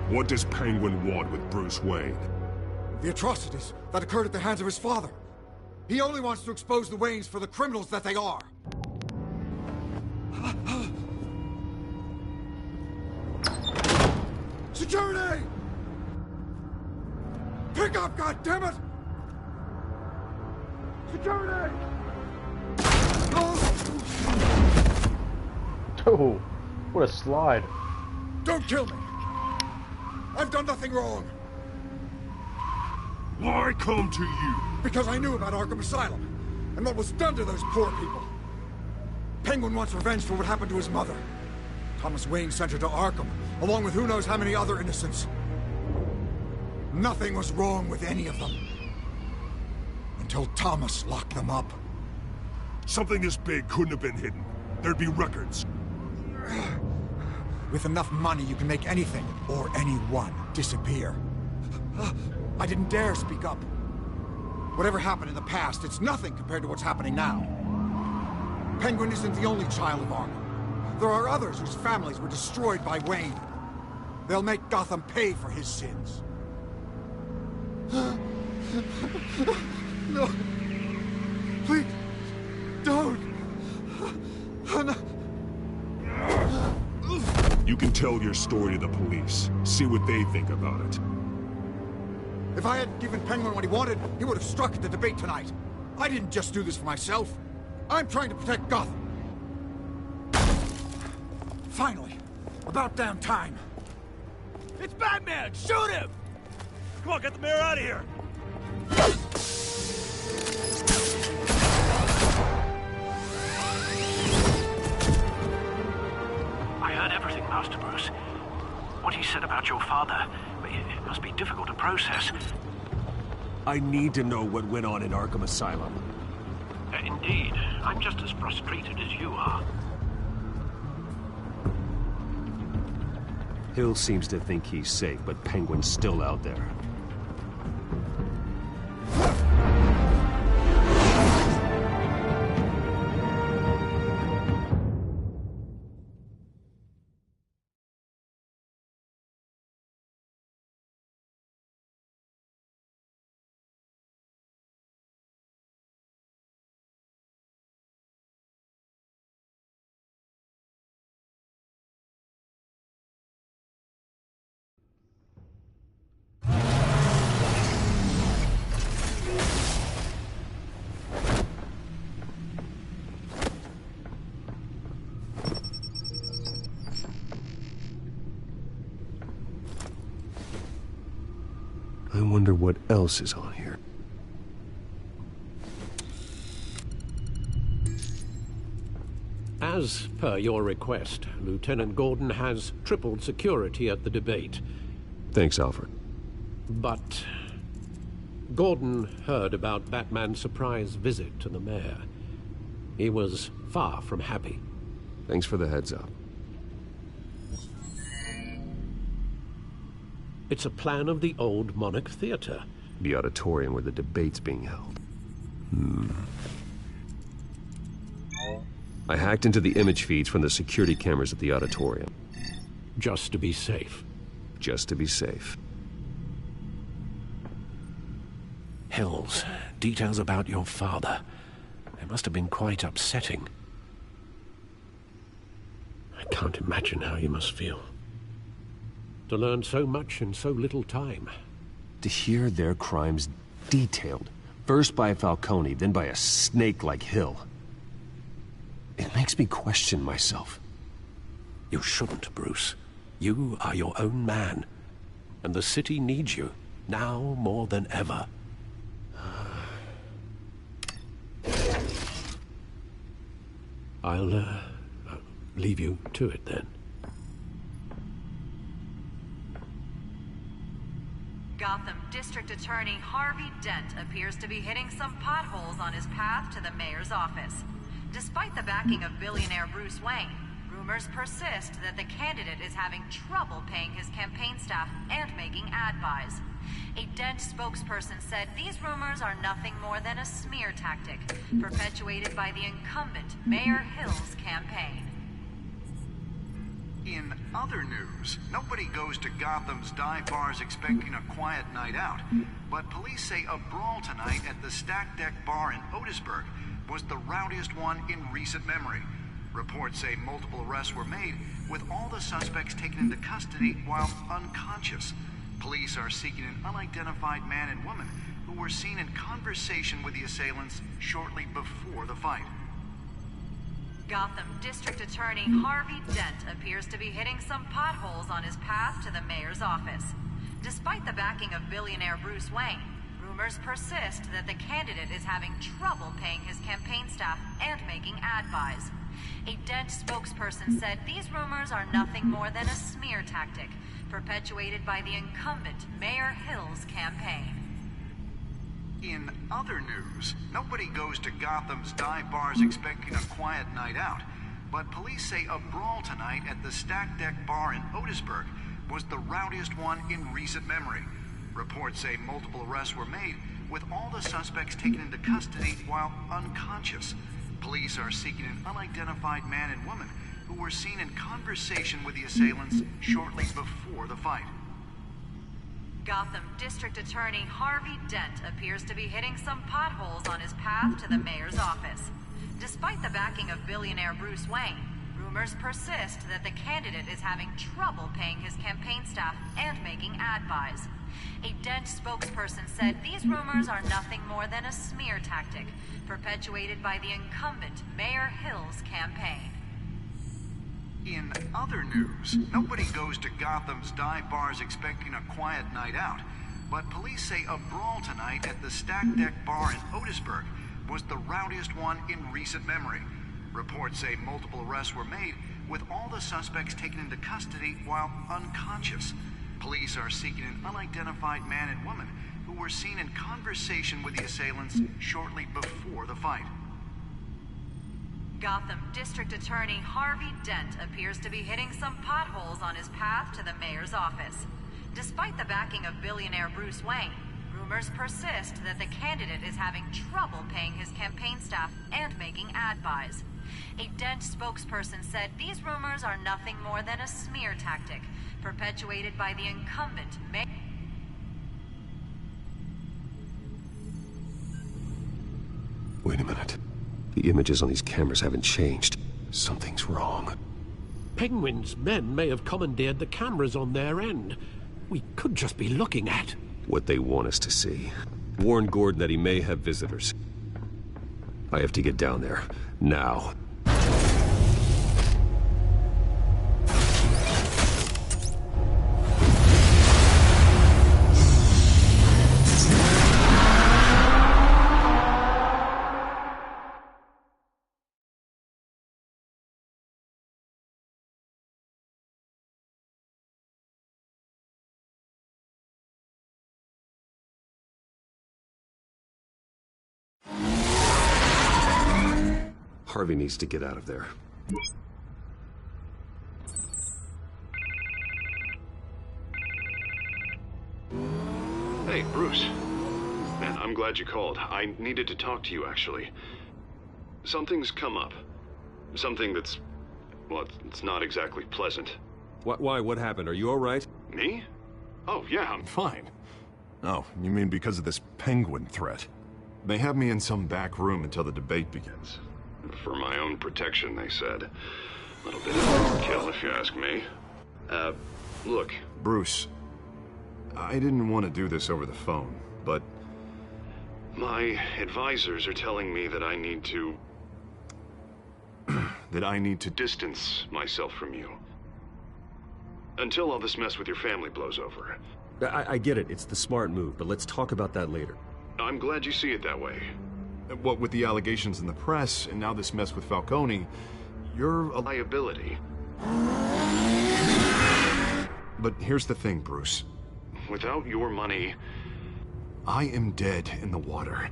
What does Penguin want with Bruce Wayne? The atrocities that occurred at the hands of his father. He only wants to expose the Waynes for the criminals that they are. Security! Pick up, goddammit! Security! Oh, what a slide. Don't kill me! I've done nothing wrong! Why come to you? Because I knew about Arkham Asylum, and what was done to those poor people. Penguin wants revenge for what happened to his mother. Thomas Wayne sent her to Arkham, along with who knows how many other innocents. Nothing was wrong with any of them. Until Thomas locked them up. Something this big couldn't have been hidden. There'd be records. With enough money, you can make anything, or anyone, disappear. I didn't dare speak up. Whatever happened in the past, it's nothing compared to what's happening now. Penguin isn't the only child of Arkham. There are others whose families were destroyed by Wayne. They'll make Gotham pay for his sins. No. Please, don't. You can tell your story to the police. See what they think about it. If I had given Penguin what he wanted, he would have struck at the debate tonight. I didn't just do this for myself. I'm trying to protect Gotham. Finally. About damn time. It's Batman! Shoot him! Come on, get the mayor out of here! I heard everything, Master Bruce. What he said about your father, it must be difficult to process. I need to know what went on in Arkham Asylum. Indeed. I'm just as frustrated as you are. Hill seems to think he's safe, but Penguin's still out there. I wonder what else is on here. As per your request, Lieutenant Gordon has tripled security at the debate. Thanks, Alfred. But Gordon heard about Batman's surprise visit to the mayor. He was far from happy. Thanks for the heads up. It's a plan of the old Monarch Theater. The auditorium where the debate's being held. I hacked into the image feeds from the security cameras at the auditorium. Just to be safe. Just to be safe. Hills, details about your father. It must have been quite upsetting. I can't imagine how you must feel. To learn so much in so little time. To hear their crimes detailed, first by Falcone, then by a snake like Hill. It makes me question myself. You shouldn't, Bruce. You are your own man. And the city needs you, now more than ever. I'll leave you to it then. Gotham District Attorney Harvey Dent appears to be hitting some potholes on his path to the mayor's office. Despite the backing of billionaire Bruce Wayne, rumors persist that the candidate is having trouble paying his campaign staff and making ad buys. A Dent spokesperson said these rumors are nothing more than a smear tactic, perpetuated by the incumbent Mayor Hill's campaign. In other news, nobody goes to Gotham's dive bars expecting a quiet night out, but police say a brawl tonight at the Stack Deck Bar in Otisburg was the rowdiest one in recent memory. Reports say multiple arrests were made, with all the suspects taken into custody while unconscious. Police are seeking an unidentified man and woman who were seen in conversation with the assailants shortly before the fight. Gotham District Attorney Harvey Dent appears to be hitting some potholes on his path to the mayor's office. Despite the backing of billionaire Bruce Wayne, rumors persist that the candidate is having trouble paying his campaign staff and making ad buys. A Dent spokesperson said these rumors are nothing more than a smear tactic, perpetuated by the incumbent Mayor Hill's campaign. In other news, nobody goes to Gotham's dive bars expecting a quiet night out, but police say a brawl tonight at the Stack Deck Bar in Otisburg was the rowdiest one in recent memory. Reports say multiple arrests were made, with all the suspects taken into custody while unconscious. Police are seeking an unidentified man and woman who were seen in conversation with the assailants shortly before the fight. Gotham District Attorney Harvey Dent appears to be hitting some potholes on his path to the mayor's office. Despite the backing of billionaire Bruce Wayne, rumors persist that the candidate is having trouble paying his campaign staff and making ad buys. A Dent spokesperson said these rumors are nothing more than a smear tactic perpetuated by the incumbent Mayor Hill's campaign. In other news, nobody goes to Gotham's dive bars expecting a quiet night out, but police say a brawl tonight at the Stack Deck Bar in Otisburg was the rowdiest one in recent memory. Reports say multiple arrests were made, with all the suspects taken into custody while unconscious. Police are seeking an unidentified man and woman who were seen in conversation with the assailants shortly before the fight. Gotham District Attorney Harvey Dent appears to be hitting some potholes on his path to the mayor's office. Despite the backing of billionaire Bruce Wayne, rumors persist that the candidate is having trouble paying his campaign staff and making ad buys. A Dent spokesperson said these rumors are nothing more than a smear tactic perpetuated by the incumbent mayor. Wait a minute. The images on these cameras haven't changed. Something's wrong. Penguin's men may have commandeered the cameras on their end. We could just be looking at what they want us to see. Warn Gordon that he may have visitors. I have to get down there. Now. Harvey needs to get out of there. Hey, Bruce. Man, I'm glad you called. I needed to talk to you, actually. Something's come up. Something that's... well, it's not exactly pleasant. Why? What happened? Are you all right? Me? Oh, yeah, I'm fine. Oh, you mean because of this penguin threat? They have me in some back room until the debate begins. For my own protection, they said. A little bit of overkill, if you ask me. Look, Bruce, I didn't want to do this over the phone, but my advisors are telling me that I need to... that I need to distance myself from you. Until all this mess with your family blows over. I get it. It's the smart move, but let's talk about that later. I'm glad you see it that way. What with the allegations in the press, and now this mess with Falcone, you're a liability. But here's the thing, Bruce. Without your money, I am dead in the water.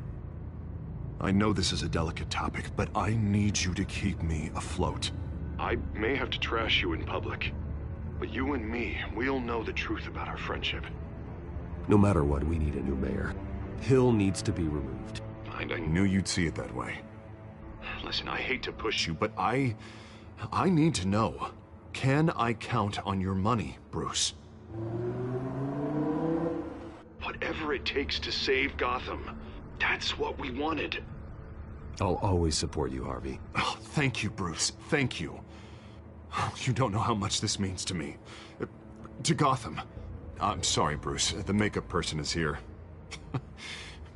I know this is a delicate topic, but I need you to keep me afloat. I may have to trash you in public, but you and me, we'll know the truth about our friendship. No matter what, we need a new mayor. Hill needs to be removed. I knew you'd see it that way. Listen, I hate to push you, but I need to know. Can I count on your money, Bruce? Whatever it takes to save Gotham. That's what we wanted. I'll always support you, Harvey. Oh, thank you, Bruce. Thank you. You don't know how much this means to me. To Gotham. I'm sorry, Bruce. The makeup person is here.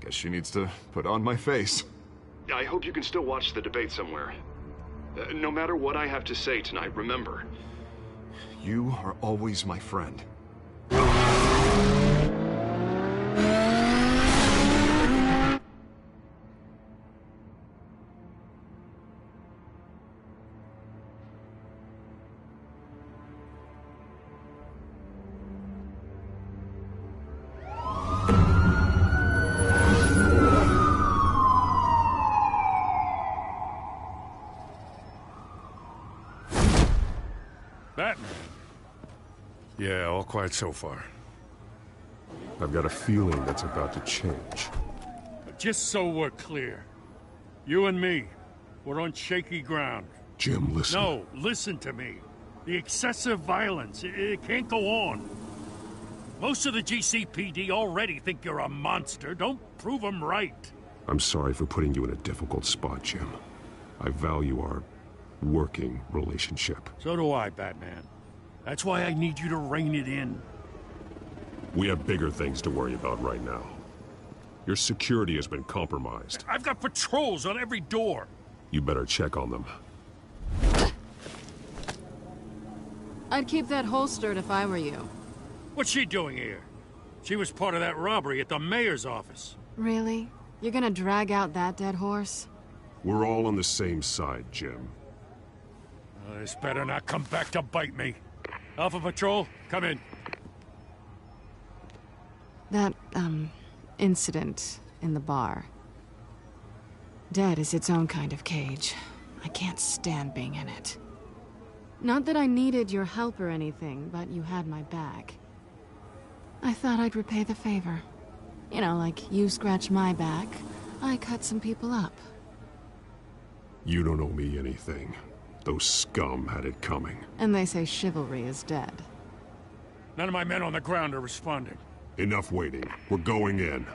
Guess she needs to put on my face. I hope you can still watch the debate somewhere. No matter what I have to say tonight, remember, you are always my friend. All quiet so far. I've got a feeling that's about to change. Just so we're clear, you and me, we're on shaky ground. Jim, listen. No, listen to me. The excessive violence, it can't go on. Most of the GCPD already think you're a monster. Don't prove them right. I'm sorry for putting you in a difficult spot, Jim. I value our working relationship. So do I, Batman. That's why I need you to rein it in. We have bigger things to worry about right now. Your security has been compromised. I've got patrols on every door. You better check on them. I'd keep that holstered if I were you. What's she doing here? She was part of that robbery at the mayor's office. Really? You're gonna drag out that dead horse? We're all on the same side, Jim. This better not come back to bite me. Alpha Patrol, come in. That, incident in the bar. Dead is its own kind of cage. I can't stand being in it. Not that I needed your help or anything, but you had my back. I thought I'd repay the favor. You know, like you scratch my back, I cut some people up. You don't owe me anything. Those scum had it coming. And they say chivalry is dead. None of my men on the ground are responding. Enough waiting. We're going in.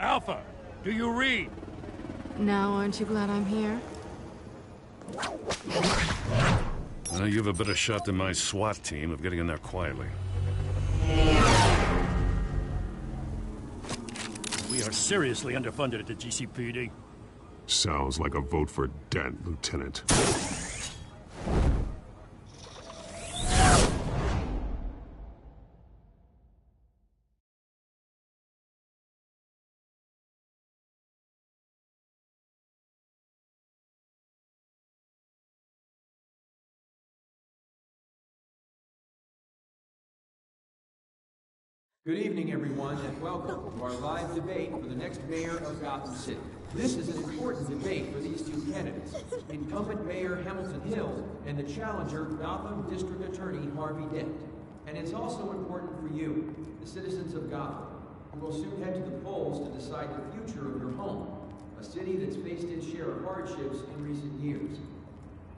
Alpha, do you read? Now, aren't you glad I'm here? Well, you have a better shot than my SWAT team of getting in there quietly. We are seriously underfunded at the GCPD. Sounds like a vote for Dent, Lieutenant. Good evening, everyone, and welcome to our live debate for the next mayor of Gotham City. This is an important debate for these two candidates, incumbent Mayor Hamilton Hill and the challenger, Gotham District Attorney Harvey Dent. And it's also important for you, the citizens of Gotham, who will soon head to the polls to decide the future of your home, a city that's faced its share of hardships in recent years.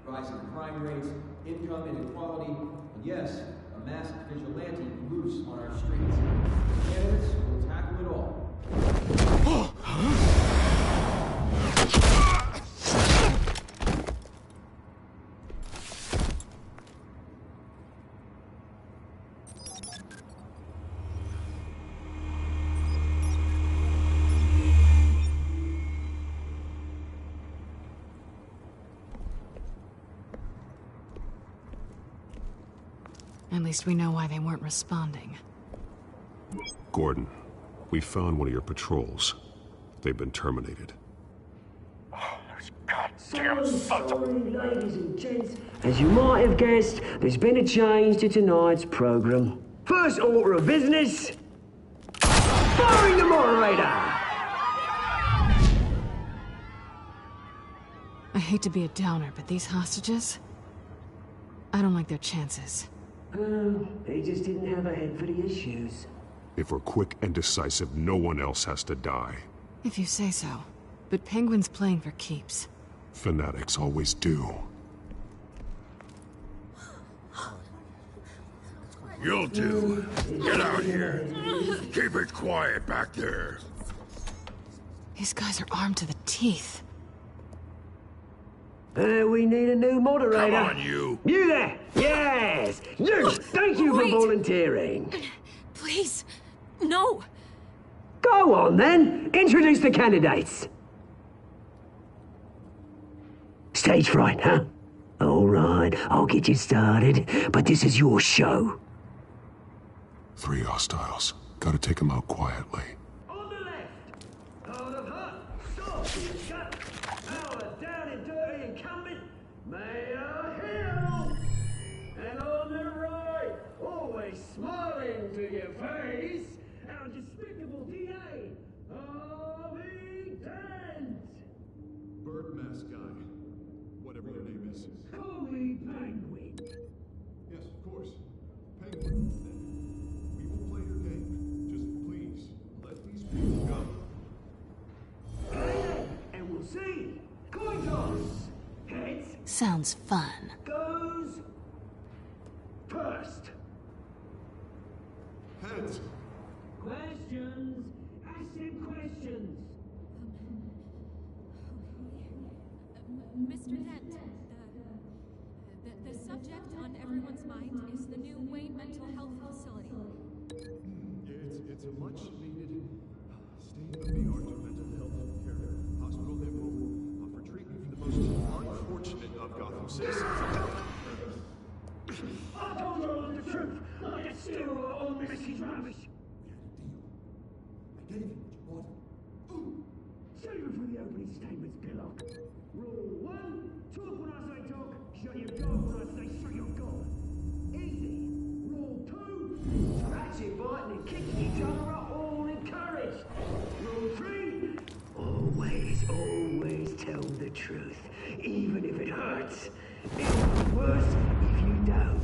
Rising crime rates, income inequality, and yes, a masked vigilante loose on our streets. The candidates will tackle it all. At least we know why they weren't responding. Gordon, we found one of your patrols. They've been terminated. Sorry, ladies and gents. As you might have guessed, there's been a change to tonight's program. First order of business, firing the moderator! I hate to be a downer, but these hostages... I don't like their chances. Oh, they just didn't have a head for the issues. If we're quick and decisive, no one else has to die. If you say so. But Penguin's playing for keeps. Fanatics always do. You two, get out here. Keep it quiet back there. These guys are armed to the teeth. We need a new moderator. Come on, you. You there! Yes! You! Thank you for volunteering. Please, no. Go on, then. Introduce the candidates. Stage fright, huh? All right, I'll get you started, but this is your show. 3 hostiles. Gotta take them out quietly. On the left, out of her, soft in the gut, our down and dirty incumbent, Mayor Hill. And on the right, always smiling to your face, our despicable DA, Harvey Dent. Bird mask guy. Whatever your name is. Call me Penguin. Yes, of course. Penguin. Sounds fun. Goes first. Heads. Questions. Ask him questions. Mr. Dent, the subject on everyone's mind is the new Wayne Mental Health Facility. It's a much needed state-of-the-art mental health care hospital that will offer treatment for the most unfortunate of Gotham citizens. I told you all the truth. I can steal all Mrs. Rubbish. I gave you what you wanted. Save it for the opening statements, Pillock. Rule 1, talk when I say talk, shut your gob when I say shut your gob. Easy. Rule 2, scratching, biting and kicking each other are all encouraged. Rule 3, always tell the truth, even if it hurts. It's worse if you don't.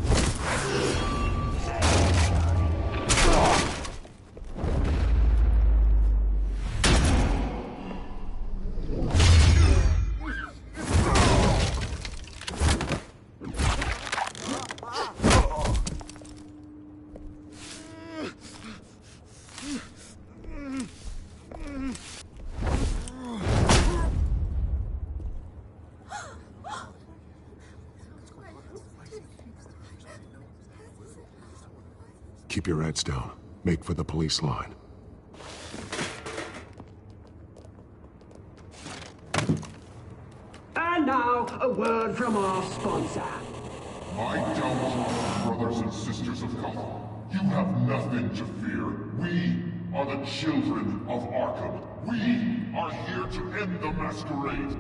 Keep your heads down. Make for the police line. And now, a word from our sponsor. I doubt, brothers and sisters of Gotham, you have nothing to fear. We are the children of Arkham. We are here to end the masquerade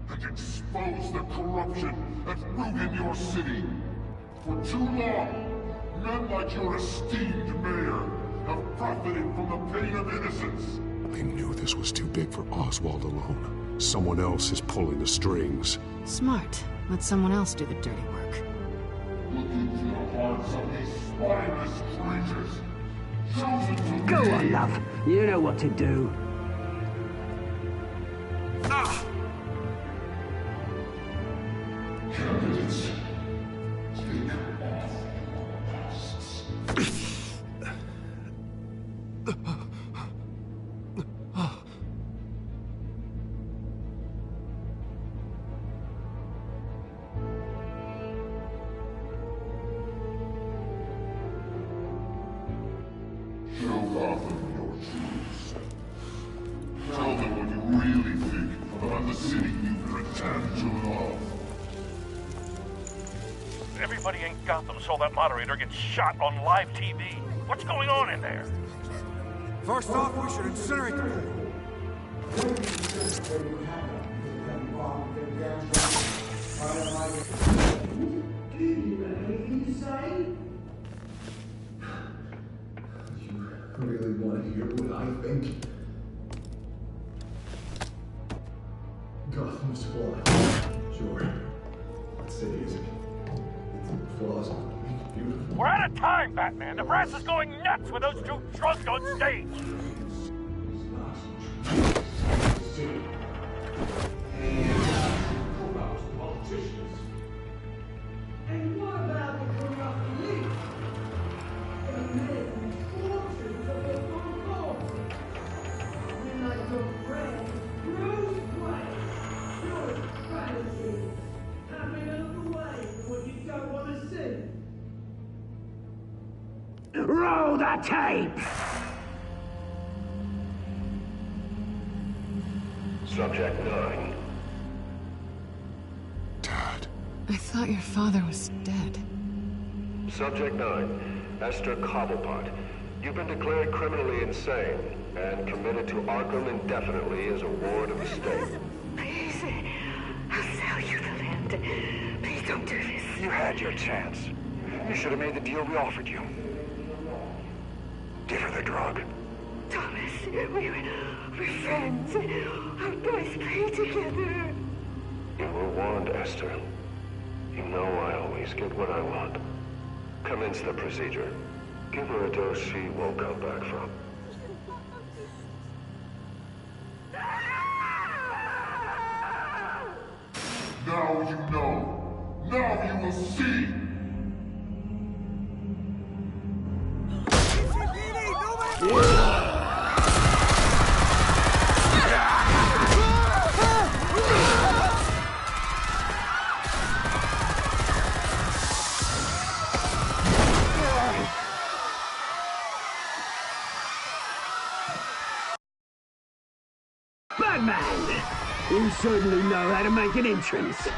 and expose the corruption that ruined your city. For too long, men like your esteemed mayor have profited from the pain of innocence. They knew this was too big for Oswald alone. Someone else is pulling the strings. Smart. Let someone else do the dirty work. Look into the hearts of these spineless creatures. Chosen to Go be. on, love. You know what to do. Candidates, take off your masks. Show Gotham your truths. Tell them what you really think about the city you pretend to love. Everybody in Gotham saw that moderator get shot on live TV. What's going on in there? First off, we should incinerate the pool. Do you have anything to say? You really want to hear what I think? Gotham's flawed. Sure. That city isn't. Its flaws are beautiful. We're out of time, Batman. The brass is going nuts with those two drunks on stage. City. Corrupt politicians. And what about the corrupt elite? The men and fortunes of their own cause. We're like your friend, Bruce Wayne. Your strategy. Having a look away from what you don't want to see. Roll the tape! Subject 9. I thought your father was dead. Subject 9, Esther Cobblepot. You've been declared criminally insane and committed to Arkham indefinitely as a ward of the state. Please, I'll sell you the land. Please don't do this. You had your chance. You should have made the deal we offered you. Give her the drug. Thomas, we're friends. Our boys play together. You were warned, Esther. You know I always get what I want. Commence the procedure. Give her a dose she won't come back from. Now you know. Now you will see. Batman! You certainly know how to make an entrance.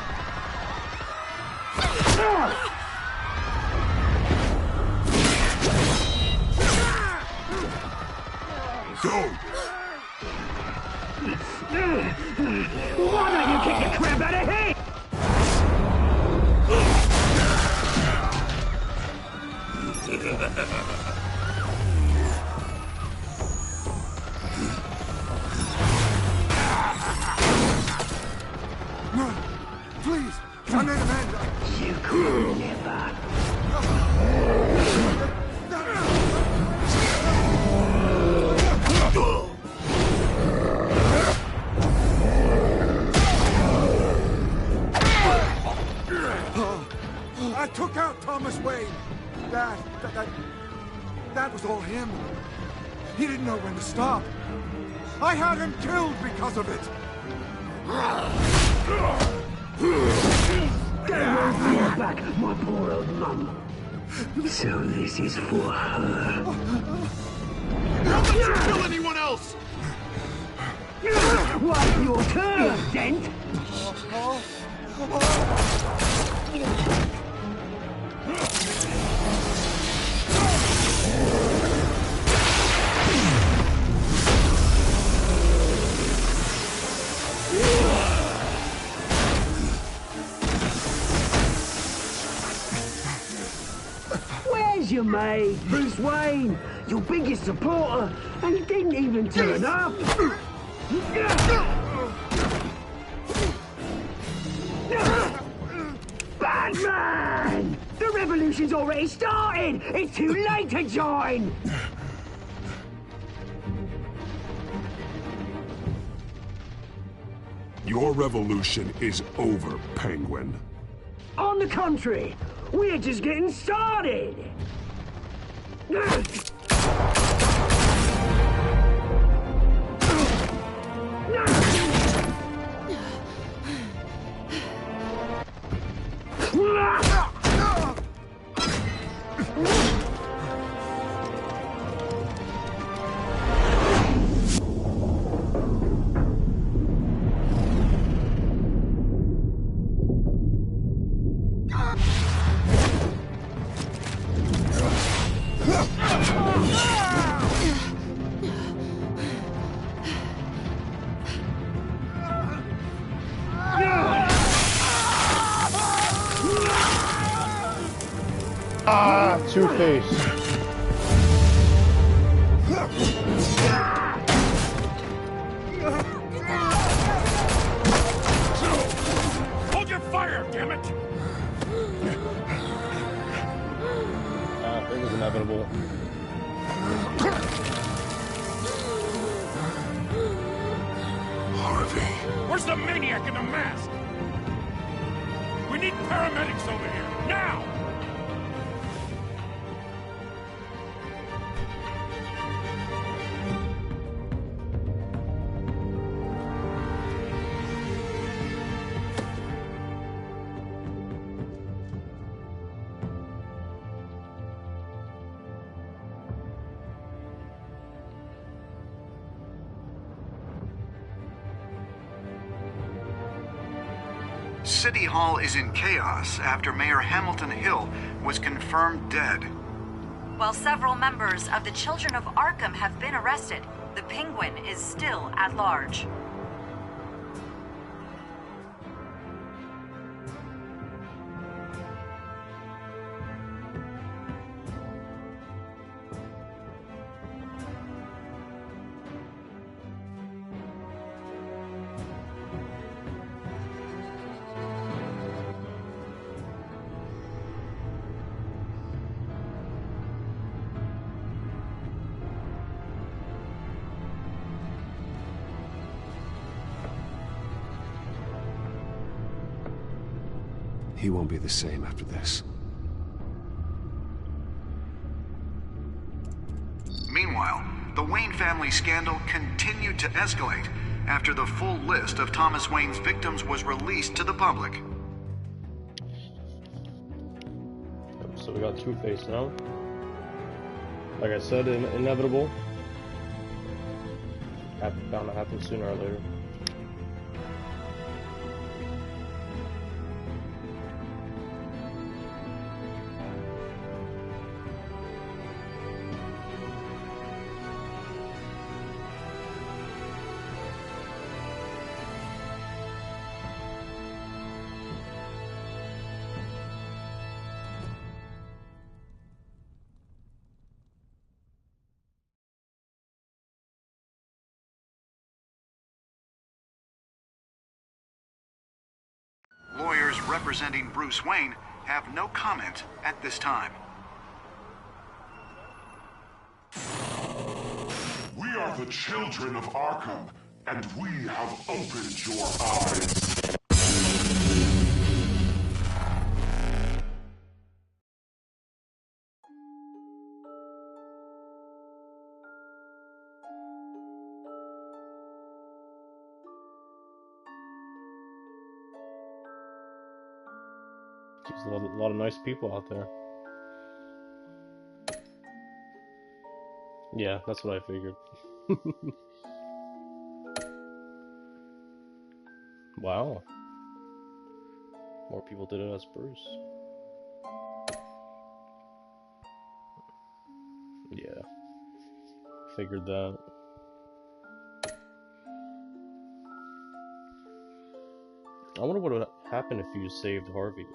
Go! Why don't you kick the crap out of him? No! Please! I made an end! You could never. I took out Thomas Wayne. That was all him. He didn't know when to stop. I had him killed because of it. They won't bring back my poor old mum. So this is for her. Don't let you kill anyone else! What's your turn, Dent? Where's your mate, Bruce Wayne? Your biggest supporter, and he didn't even turn up. Batman! The revolution's already started! It's too late to join! Your revolution is over, Penguin. On the contrary, we're just getting started! Two-Face. Hold your fire, damn it! It was inevitable. Harvey. Where's the maniac in the mask? We need paramedics over here, now! City Hall is in chaos after Mayor Hamilton Hill was confirmed dead. While several members of the Children of Arkham have been arrested, the Penguin is still at large. He won't be the same after this. Meanwhile, the Wayne family scandal continued to escalate after the full list of Thomas Wayne's victims was released to the public. So we got Two-Face now. Like I said, inevitable. Bound to happen sooner or later. Lawyers representing Bruce Wayne have no comment at this time. We are the children of Arkham, and we have opened your eyes. There's a lot of nice people out there. Yeah, that's what I figured. Wow. More people did it as Bruce. Yeah. Figured that. I wonder what would happen if you saved Harvey.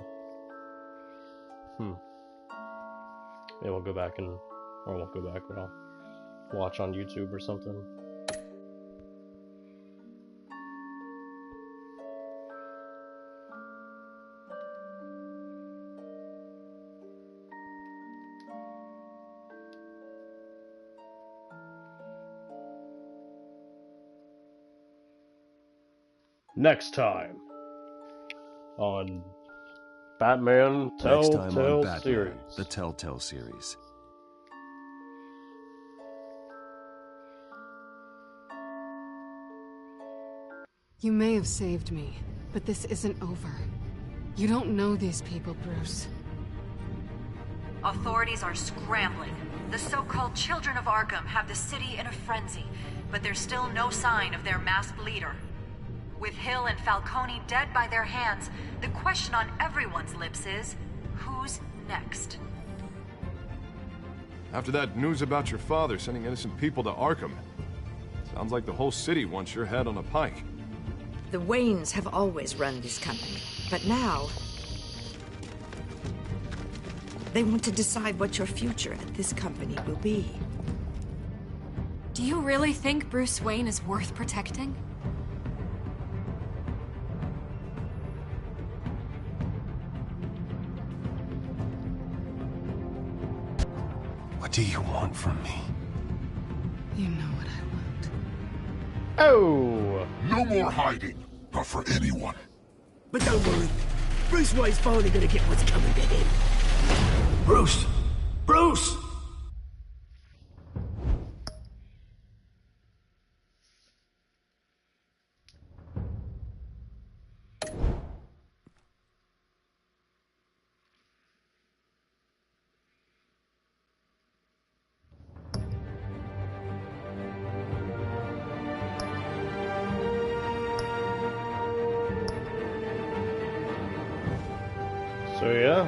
Maybe we'll go back and... or I won't go back, but I'll watch on YouTube or something. Next time on Batman Next time on Telltale Batman, series. the Telltale series. You may have saved me, but this isn't over. You don't know these people, Bruce. Authorities are scrambling. The so-called Children of Arkham have the city in a frenzy, but there's still no sign of their masked leader. With Hill and Falcone dead by their hands, the question on everyone's lips is, who's next? After that news about your father sending innocent people to Arkham, sounds like the whole city wants your head on a pike. The Waynes have always run this company, but now they want to decide what your future at this company will be. Do you really think Bruce Wayne is worth protecting? What do you want from me? You know what I want. Oh! No more hiding, not for anyone. But don't worry, Bruce Wayne's finally gonna get what's coming to him. Bruce! Bruce! So yeah,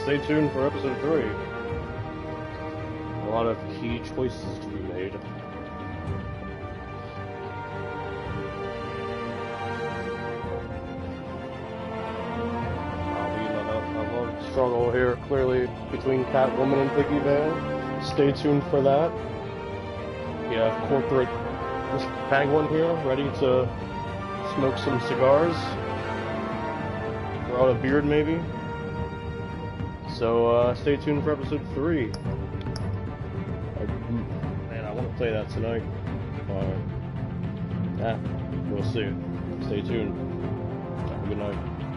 stay tuned for episode 3. A lot of key choices to be made. A love struggle here, clearly, between Catwoman and Piggy Van. Stay tuned for that. We have corporate Penguin here, ready to smoke some cigars. Grow out a beard, maybe. So, stay tuned for episode 3. Man, I want to play that tonight. Yeah, we'll see. Stay tuned. Have a good night.